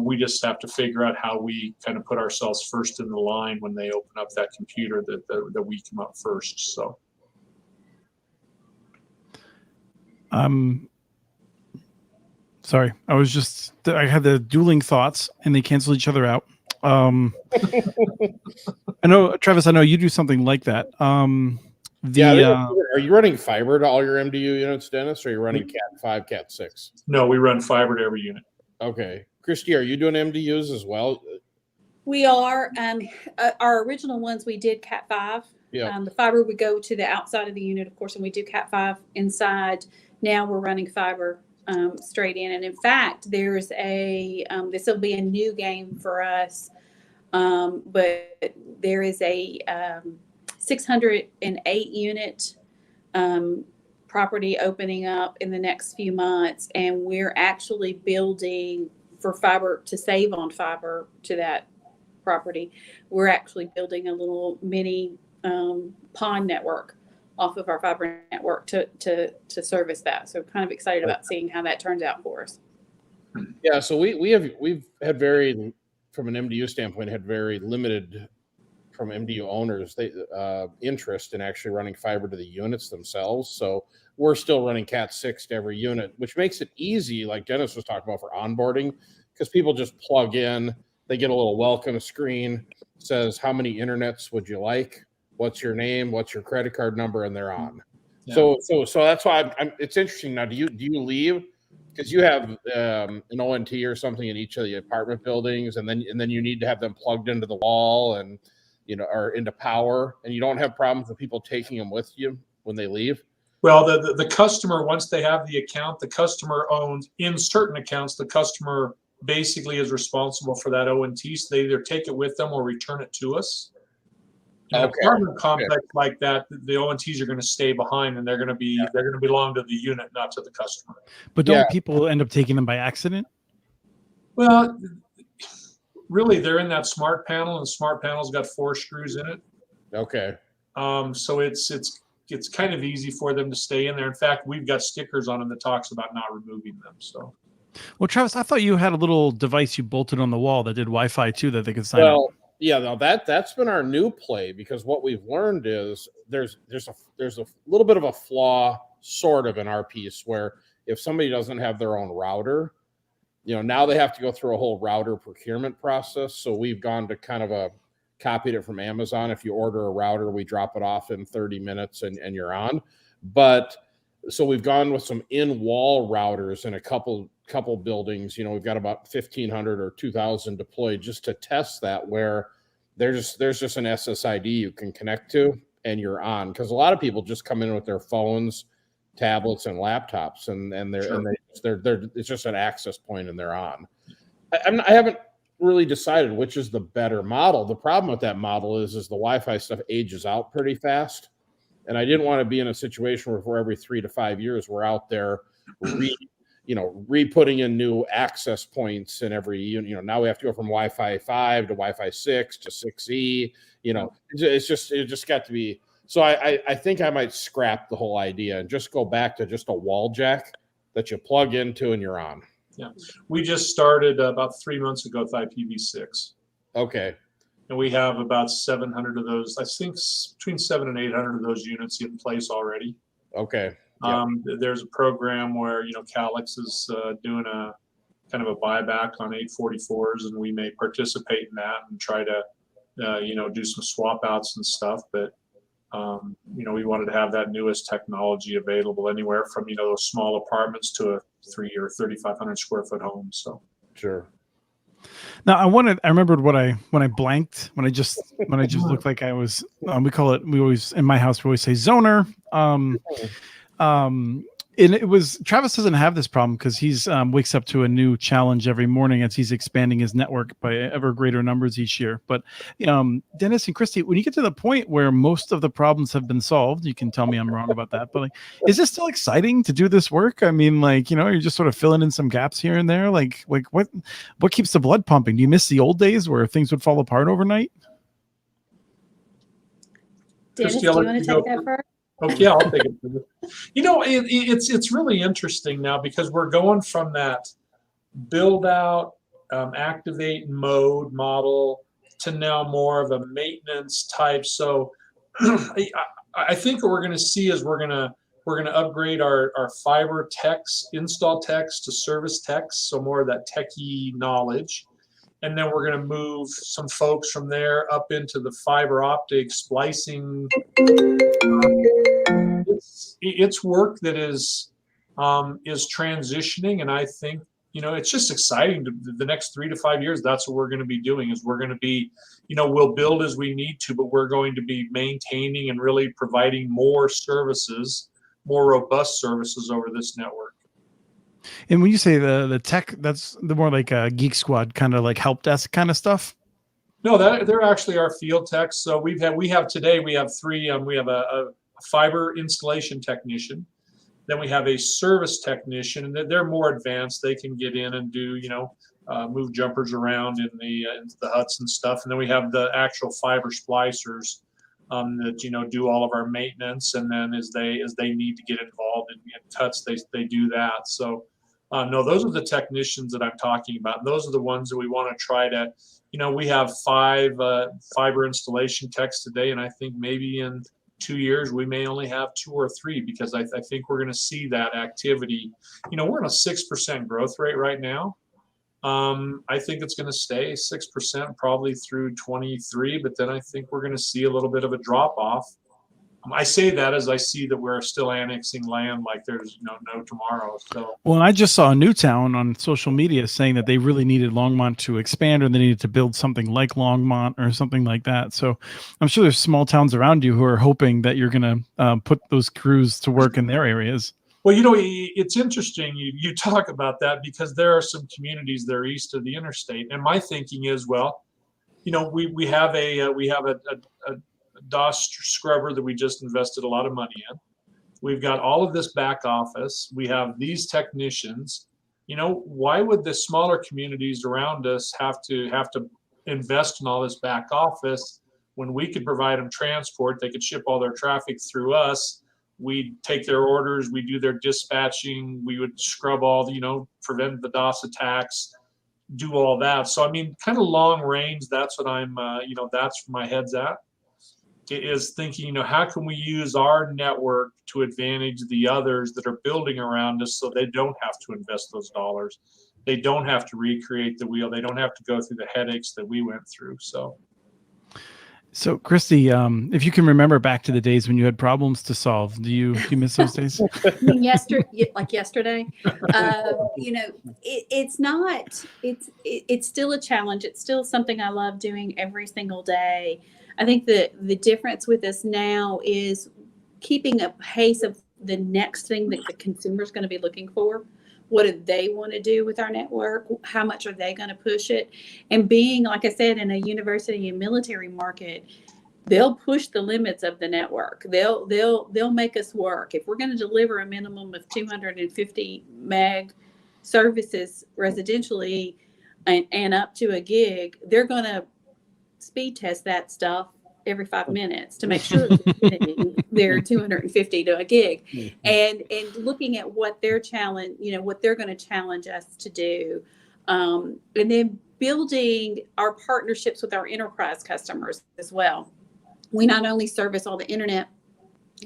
We just have to figure out how we kind of put ourselves first in the line when they open up that computer, that we come up first. So. Sorry, I had the dueling thoughts and they cancel each other out. I know, Travis, you do something like that. Are you running fiber to all your MDU units, Dennis, or are you running Cat 5, Cat 6? No, we run fiber to every unit. Okay. Christy, are you doing MDUs as well? We are. Our original ones, we did Cat 5. Yeah. The fiber would go to the outside of the unit, of course, and we do Cat 5 inside. Now we're running fiber straight in. And in fact, there's this will be a new game for us, but there is a 608 unit property opening up in the next few months, and we're actually building for fiber to save on fiber to that property. We're actually building a little mini pond network off of our fiber network to service that. So kind of excited about seeing how that turns out for us. Yeah, so we've had very, from an MDU standpoint, had very limited from MDU owners interest in actually running fiber to the units themselves. So we're still running Cat 6 to every unit, which makes it easy, like Dennis was talking about, for onboarding, because people just plug in, they get a little welcome screen, says how many internets would you like, what's your name, what's your credit card number, and they're on. Yeah. So that's why it's interesting. Now, do you leave because you have an ONT or something in each of the apartment buildings, and then you need to have them plugged into the wall and or into power, and you don't have problems with people taking them with you when they leave? Well, the customer, once they have the account, the customer owns, in certain accounts, the customer basically is responsible for that ONT. So they either take it with them or return it to us. In an apartment complex like that, the ONTs are going to stay behind, and they're going to belong to the unit, not to the customer. But don't people end up taking them by accident? Well, really, they're in that smart panel, and the smart panel's got 4 screws in it. Okay. So it's kind of easy for them to stay in there. In fact, we've got stickers on them that talks about not removing them. So. Well, Travis, I thought you had a little device you bolted on the wall that did Wi-Fi too that they could sign up. Yeah, no, that's been our new play, because what we've learned is there's a little bit of a flaw sort of in our piece where if somebody doesn't have their own router, now they have to go through a whole router procurement process. So we've gone to kind of copied it from Amazon. If you order a router, we drop it off in 30 minutes and you're on. But so we've gone with some in-wall routers in a couple buildings. We've got about 1,500 or 2,000 deployed just to test that, where there's just an SSID you can connect to and you're on. Because a lot of people just come in with their phones, tablets, and laptops, and it's just an access point and they're on. I haven't really decided which is the better model. The problem with that model is the Wi-Fi stuff ages out pretty fast. And I didn't want to be in a situation where for every 3 to 5 years, we're out there re-putting in new access points in every, now we have to go from Wi-Fi 5 to Wi-Fi 6 to 6E, it just got to be. So I think I might scrap the whole idea and just go back to just a wall jack that you plug into and you're on. Yeah. We just started about 3 months ago with IPv6. Okay. And we have about 700 of those, I think between 700 and 800 of those units in place already. Okay. There's a program where, Calix is doing a kind of a buyback on 844s, and we may participate in that and try to, do some swap outs and stuff. But, we wanted to have that newest technology available anywhere from, those small apartments to a 3 or 3,500 square foot home. So sure. Now I remembered when I blanked, when I just looked like I was, we always, in my house, we always say zoner. And it was, Travis doesn't have this problem because he's wakes up to a new challenge every morning as he's expanding his network by ever greater numbers each year. But Dennis and Christy, when you get to the point where most of the problems have been solved, you can tell me I'm wrong about that, but is it still exciting to do this work? I mean, you're just sort of filling in some gaps here and there. Like what keeps the blood pumping? Do you miss the old days where things would fall apart overnight? Dennis, do you want to take that first? Okay, I'll take it. It's really interesting now because we're going from that build out, activate mode model to now more of a maintenance type. So I think what we're going to see is we're going to upgrade our fiber techs, install techs to service techs, so more of that techie knowledge. And then we're going to move some folks from there up into the fiber optic splicing. It's work that is transitioning, and I think it's just exciting. The next 3 to 5 years, that's what we're going to be doing. Is we're going to be, we'll build as we need to, but we're going to be maintaining and really providing more services, more robust services over this network. And when you say the tech, that's the more like a Geek Squad kind of like help desk kind of stuff. No, they're actually our field techs. So we have today three. We have a fiber installation technician. Then we have a service technician, and they're more advanced. They can get in and do move jumpers around in into the huts and stuff. And then we have the actual fiber splicers that do all of our maintenance. And then as they need to get involved in cuts, they do that. So. No, those are the technicians that I'm talking about. And those are the ones that we want to try to, we have 5 fiber installation techs today, and I think maybe in 2 years we may only have 2 or 3 because I think we're going to see that activity. We're on a 6% growth rate right now. I think it's going to stay 6% probably through 23, but then I think we're going to see a little bit of a drop off. I say that as I see that we're still annexing land like there's no tomorrow. So well, I just saw Newtown on social media saying that they really needed Longmont to expand, or they needed to build something like Longmont or something like that. So I'm sure there's small towns around you who are hoping that you're going to put those crews to work in their areas. Well, you know, it's interesting you talk about that, because there are some communities that are east of the interstate, and my thinking is, well, you know, we have a DOS scrubber that we just invested a lot of money in. We've got all of this back office. We have these technicians. You know, why would the smaller communities around us have to invest in all this back office when we could provide them transport? They could ship all their traffic through us. We take their orders, we do their dispatching, we would scrub all the, you know, prevent the DOS attacks, do all that. So I mean, kind of long range, that's what I'm, you know, that's where my head's at, is thinking, you know, how can we use our network to advantage the others that are building around us, so they don't have to invest those dollars, they don't have to recreate the wheel, they don't have to go through the headaches that we went through. So, Christy, if you can remember back to the days when you had problems to solve, do you miss those days? I mean, yesterday, you know, it's still a challenge. It's still something I love doing every single day. I think the difference with us now is keeping a pace of the next thing that the consumer is going to be looking for. What do they want to do with our network? How much are they going to push it? And being, like I said, in a university and military market, they'll push the limits of the network. They'll make us work. If we're going to deliver a minimum of 250 meg services residentially and up to a gig, they're going to speed test that stuff every 5 minutes to make sure they're 250 to a gig, and looking at what their challenge, you know, what they're going to challenge us to do, and then building our partnerships with our enterprise customers as well. We not only service all the internet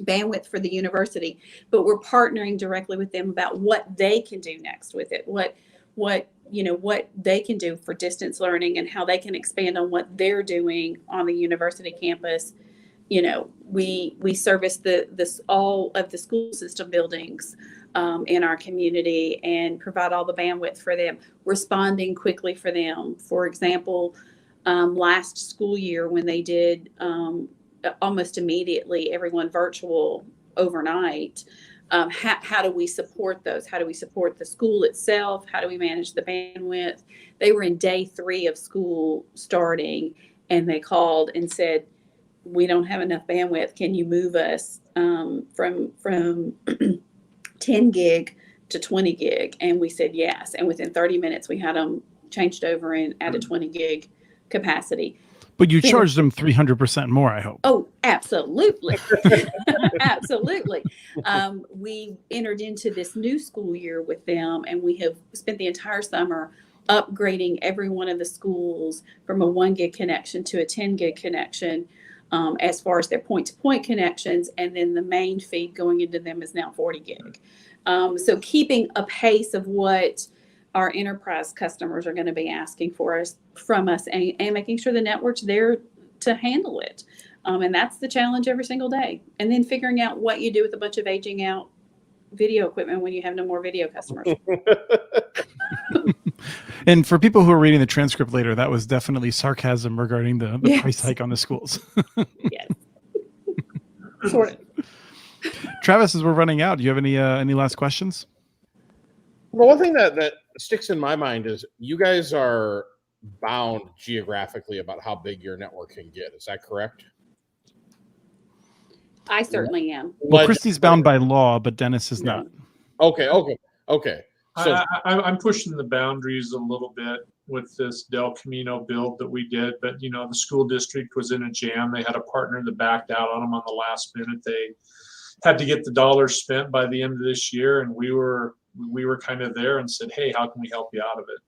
bandwidth for the university, but we're partnering directly with them about what they can do next with it, what they can do for distance learning and how they can expand on what they're doing on the university campus. You know, we service all of the school system buildings in our community and provide all the bandwidth for them, responding quickly for them. For example, last school year when they did almost immediately everyone virtual overnight, how do we support those? How do we support the school itself? How do we manage the bandwidth? They were in day 3 of school starting, and they called and said, we don't have enough bandwidth. Can you move us from 10 gig to 20 gig? And we said yes. And within 30 minutes, we had them changed over and added 20 gig capacity. But you charged them 300% more, I hope. Oh, absolutely. Absolutely. We entered into this new school year with them, and we have spent the entire summer upgrading every one of the schools from a 1 gig connection to a 10 gig connection, as far as their point-to-point connections. And then the main feed going into them is now 40 gig. So keeping a pace of what our enterprise customers are going to be asking from us, and making sure the network's there to handle it. And that's the challenge every single day. And then figuring out what you do with a bunch of aging out video equipment when you have no more video customers. And for people who are reading the transcript later, that was definitely sarcasm regarding the Yes. price hike on the schools. Yes. Sort of. Travis, as we're running out, do you have any last questions? Well, one thing that sticks in my mind is you guys are bound geographically about how big your network can get. Is that correct? I certainly am. Well, Christy's bound by law, but Dennis is not. Okay. So I'm pushing the boundaries a little bit with this Del Camino build that we did, but you know, the school district was in a jam. They had a partner that backed out on them on the last minute. They had to get the dollars spent by the end of this year, and we were kind of there and said, hey, how can we help you out of it?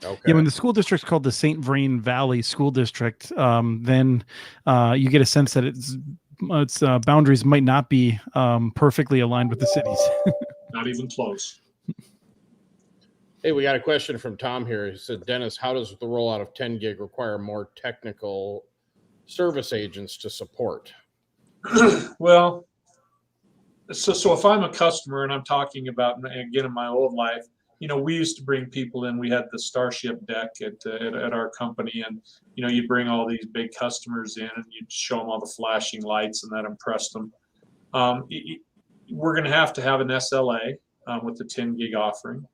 okay. Yeah, when the school district's called the St. Vrain Valley School District, then you get a sense that its boundaries might not be perfectly aligned with the cities. Not even close. Hey, we got a question from Tom here. He said, Dennis, how does the rollout of 10 gig require more technical service agents to support? Well, so if I'm a customer and I'm talking about, again, in my old life, you know, we used to bring people in. We had the Starship deck at our company, and you know, you'd bring all these big customers in, and you'd show them all the flashing lights, and that impressed them. we're going to have an SLA with the 10 gig offering.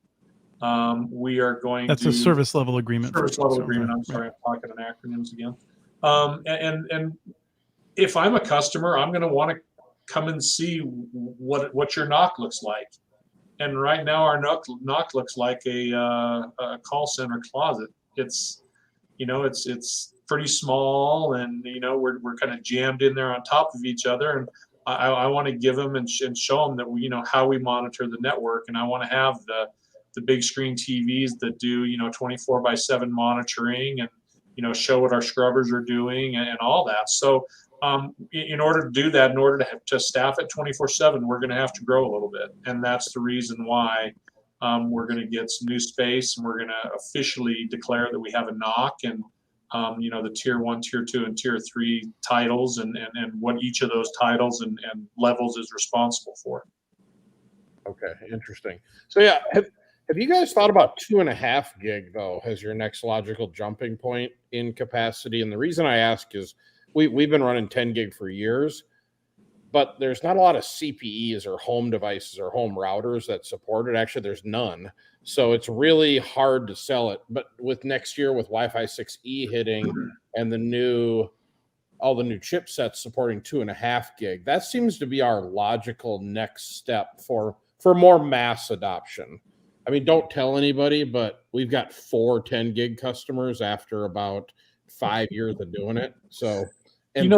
We are going That's to a service level agreement. service level agreement. I'm sorry, I'm talking in acronyms again. And if I'm a customer, I'm going to want to come and see what your knock looks like. And right now, our knock looks like a call center closet. It's pretty small, and we're kind of jammed in there on top of each other. And I want to give them and show them that we how we monitor the network, and I want to have the big screen TVs that do 24/7 monitoring, and show what our scrubbers are doing and all that. So in order to do that, in order to staff it 24/7, we're going to have to grow a little bit, and that's the reason why we're going to get some new space, and we're going to officially declare that we have a knock, and the tier 1, tier 2, and tier 3 titles, and what each of those titles and levels is responsible for. Okay, interesting. So yeah, have you guys thought about 2.5 gig though as your next logical jumping point in capacity? And the reason I ask is we've been running 10 gig for years, but there's not a lot of CPEs or home devices or home routers that support it. Actually, there's none. So it's really hard to sell it. But with next year, with Wi-Fi 6E hitting and all the new chipsets supporting 2.5 gig, that seems to be our logical next step for more mass adoption. I mean, don't tell anybody, but we've got 4 10 gig customers after about 5 years of doing it. So, and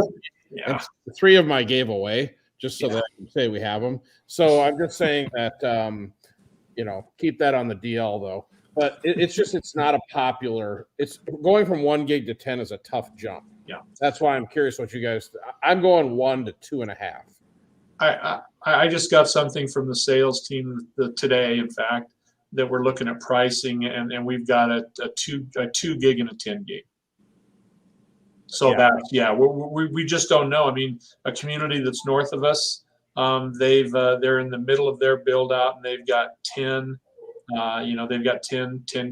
3 of them I gave away just so that I can say we have them. So I'm just saying that, keep that on the DL though. But it's not a popular, it's going from 1 gig to 10 is a tough jump. Yeah. That's why I'm curious what you guys, I'm going 1 to 2.5. I just got something from the sales team today, in fact, that we're looking at pricing, and we've got a 2 gig and a 10 gig. So we just don't know. I mean, a community that's north of us, they're in the middle of their build out, and they've got 10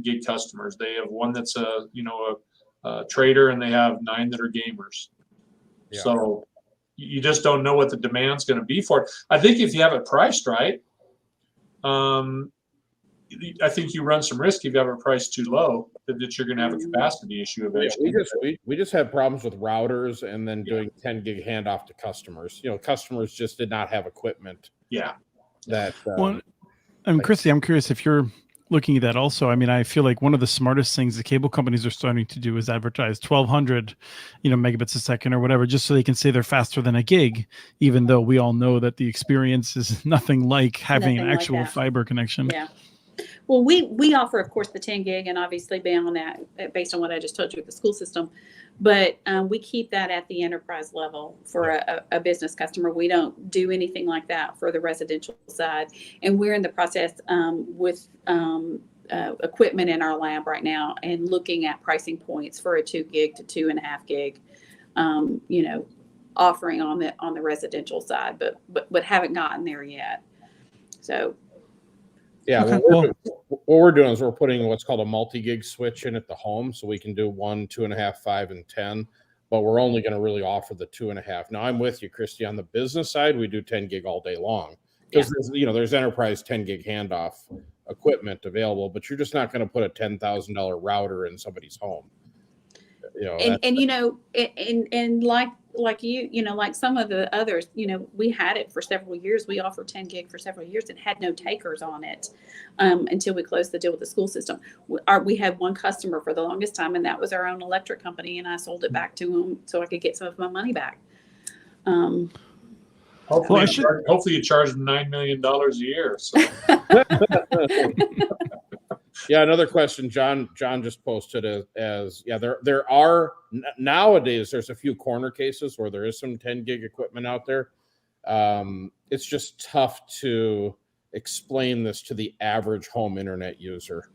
gig customers. They have one that's a trader, and they have 9 that are gamers. Yeah. So you just don't know what the demand's going to be for it. I think if you have it priced right, I think you run some risk if you have a price too low that you're going to have a capacity issue eventually. We just had problems with routers and then doing 10 gig handoff to customers. Customers just did not have equipment. Yeah. Christy, I'm curious if you're looking at that also. I mean, I feel like one of the smartest things the cable companies are starting to do is advertise 1200, megabits a second or whatever, just so they can say they're faster than a gig, even though we all know that the experience is nothing like having an actual fiber connection. Yeah. Well, we offer, of course, the 10 gig, and obviously beyond that, based on what I just told you with the school system, but we keep that at the enterprise level for a business customer. We don't do anything like that for the residential side, and we're in the process with equipment in our lab right now and looking at pricing points for a 2 gig to 2.5 gig, offering on the residential side, but haven't gotten there yet. So. Yeah, okay, what we're doing is we're putting what's called a multi-gig switch in at the home, so we can do 1, 2.5, 5, and 10. But we're only going to really offer the 2.5. Now, I'm with you, Christy. On the business side, we do 10 gig all day long because there's enterprise 10 gig handoff equipment available, but you're just not going to put a $10,000 router in somebody's home. Like some of the others, we had it for several years. We offered 10 gig for several years and had no takers on it until we closed the deal with the school system. We had one customer for the longest time, and that was our own electric company, and I sold it back to them so I could get some of my money back. Hopefully you charge them $9 million a year. So. Yeah, another question John just posted as there are nowadays there's a few corner cases where there is some 10 gig equipment out there. It's just tough to explain this to the average home internet user.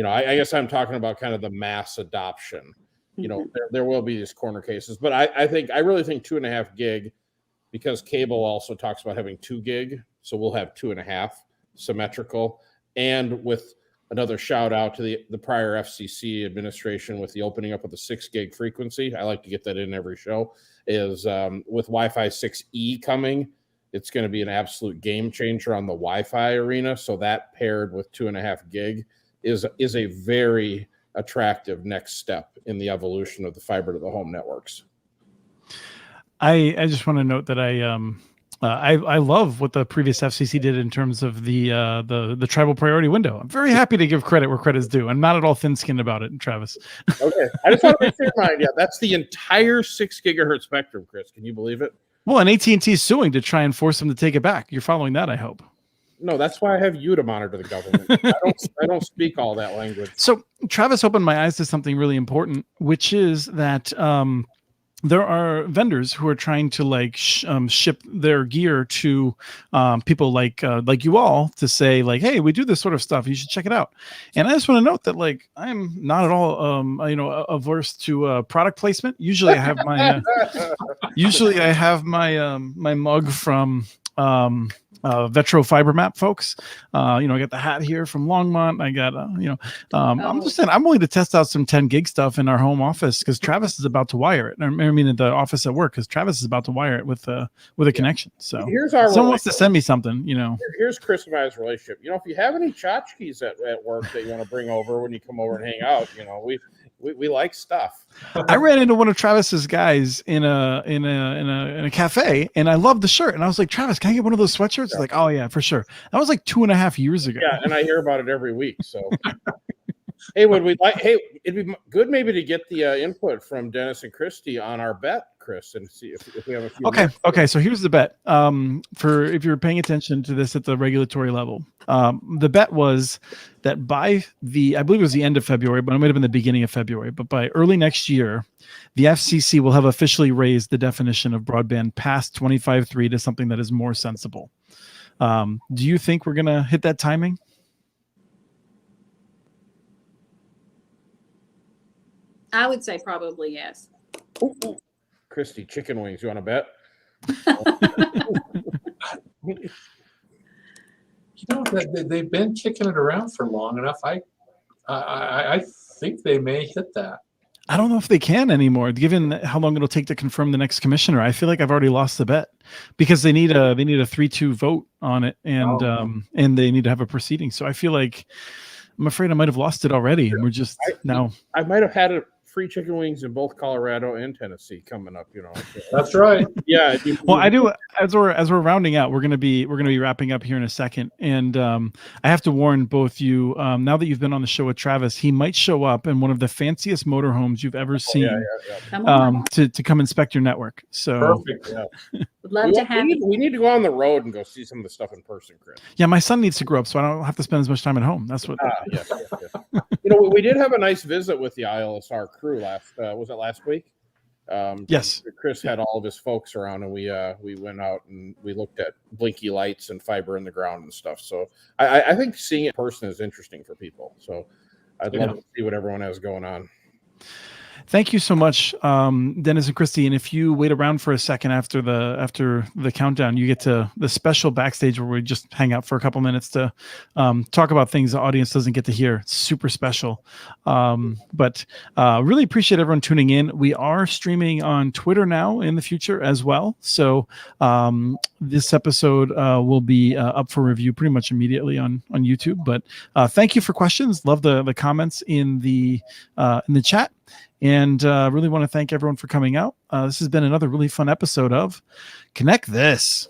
I guess I'm talking about kind of the mass adoption. There will be these corner cases, but I really think 2.5 gig, because cable also talks about having 2 gig, so we'll have 2.5 symmetrical, and with another shout out to the prior FCC administration with the opening up of the 6 gig frequency. I like to get that in every show. Is with Wi-Fi 6E coming, it's going to be an absolute game changer on the Wi-Fi arena. So that paired with 2.5 gig is a very attractive next step in the evolution of the fiber to the home networks. I just want to note that I love what the previous FCC did in terms of the tribal priority window. I'm very happy to give credit where credit is due. I'm not at all thin-skinned about it, Travis. Okay, I just want to make sure in mind, yeah, that's the entire 6 gigahertz spectrum, Chris. Can you believe it? Well, and AT&T is suing to try and force them to take it back. You're following that, I hope. No, that's why I have you to monitor the government. I don't speak all that language. So Travis opened my eyes to something really important, which is that there are vendors who are trying to ship their gear to people like you all to say like, hey, we do this sort of stuff. You should check it out. And I just want to note that like I'm not at all averse to product placement. Usually I have my my mug from Vetro Fiber Map folks. I got the hat here from Longmont. I got I'm just saying I'm willing to test out some 10 gig stuff in our home office because Travis is about to wire it. I mean at the office at work because Travis is about to wire it with a connection. So here's our someone wants to send me something, Here's Chris and I's relationship. If you have any tchotchkes at work that you want to bring over when you come over and hang out, we like stuff. I ran into one of Travis's guys in a cafe, and I loved the shirt. And I was like, Travis, can I get one of those sweatshirts? He's like, oh yeah, for sure. That was like 2.5 years ago. Yeah, and I hear about it every week. So, hey, it'd be good maybe to get the input from Dennis and Christy on our bet, Chris, and see if we have a few. Okay. So here's the bet. For if you're paying attention to this at the regulatory level, the bet was that by I believe it was the end of February, but it might have been the beginning of February. But by early next year, the FCC will have officially raised the definition of broadband past 25.3 to something that is more sensible. Do you think we're gonna hit that timing? I would say probably yes. Ooh. Christy, chicken wings. You want to bet? They've been kicking it around for long enough. I think they may hit that. I don't know if they can anymore, given how long it'll take to confirm the next commissioner. I feel like I've already lost the bet because they need a 3-2 vote on it, and they need to have a proceeding. So I feel like I'm afraid I might have lost it already, and we're just now. I might have had free chicken wings in both Colorado and Tennessee coming up. That's right. Yeah. Well, I do. As we're rounding out, we're gonna be wrapping up here in a second, and I have to warn both you. Now that you've been on the show with Travis, he might show up in one of the fanciest motorhomes you've ever seen. To come inspect your network. So perfect. Yeah. Would love to have we need to go on the road and go see some of the stuff in person, Chris. Yeah, my son needs to grow up, so I don't have to spend as much time at home. That's what. Yes. We did have a nice visit with the ILSR crew last week? Yes. Chris had all of his folks around, and we went out and we looked at blinky lights and fiber in the ground and stuff. So I think seeing it in person is interesting for people. So I'd love to see what everyone has going on. Thank you so much, Dennis and Christy. And if you wait around for a second after the countdown, you get to the special backstage where we just hang out for a couple minutes to talk about things the audience doesn't get to hear. It's super special. But really appreciate everyone tuning in. We are streaming on Twitter now in the future as well. So this episode will be up for review pretty much immediately on YouTube. But thank you for questions. Love the comments in the chat. And really want to thank everyone for coming out. This has been another really fun episode of Connect This.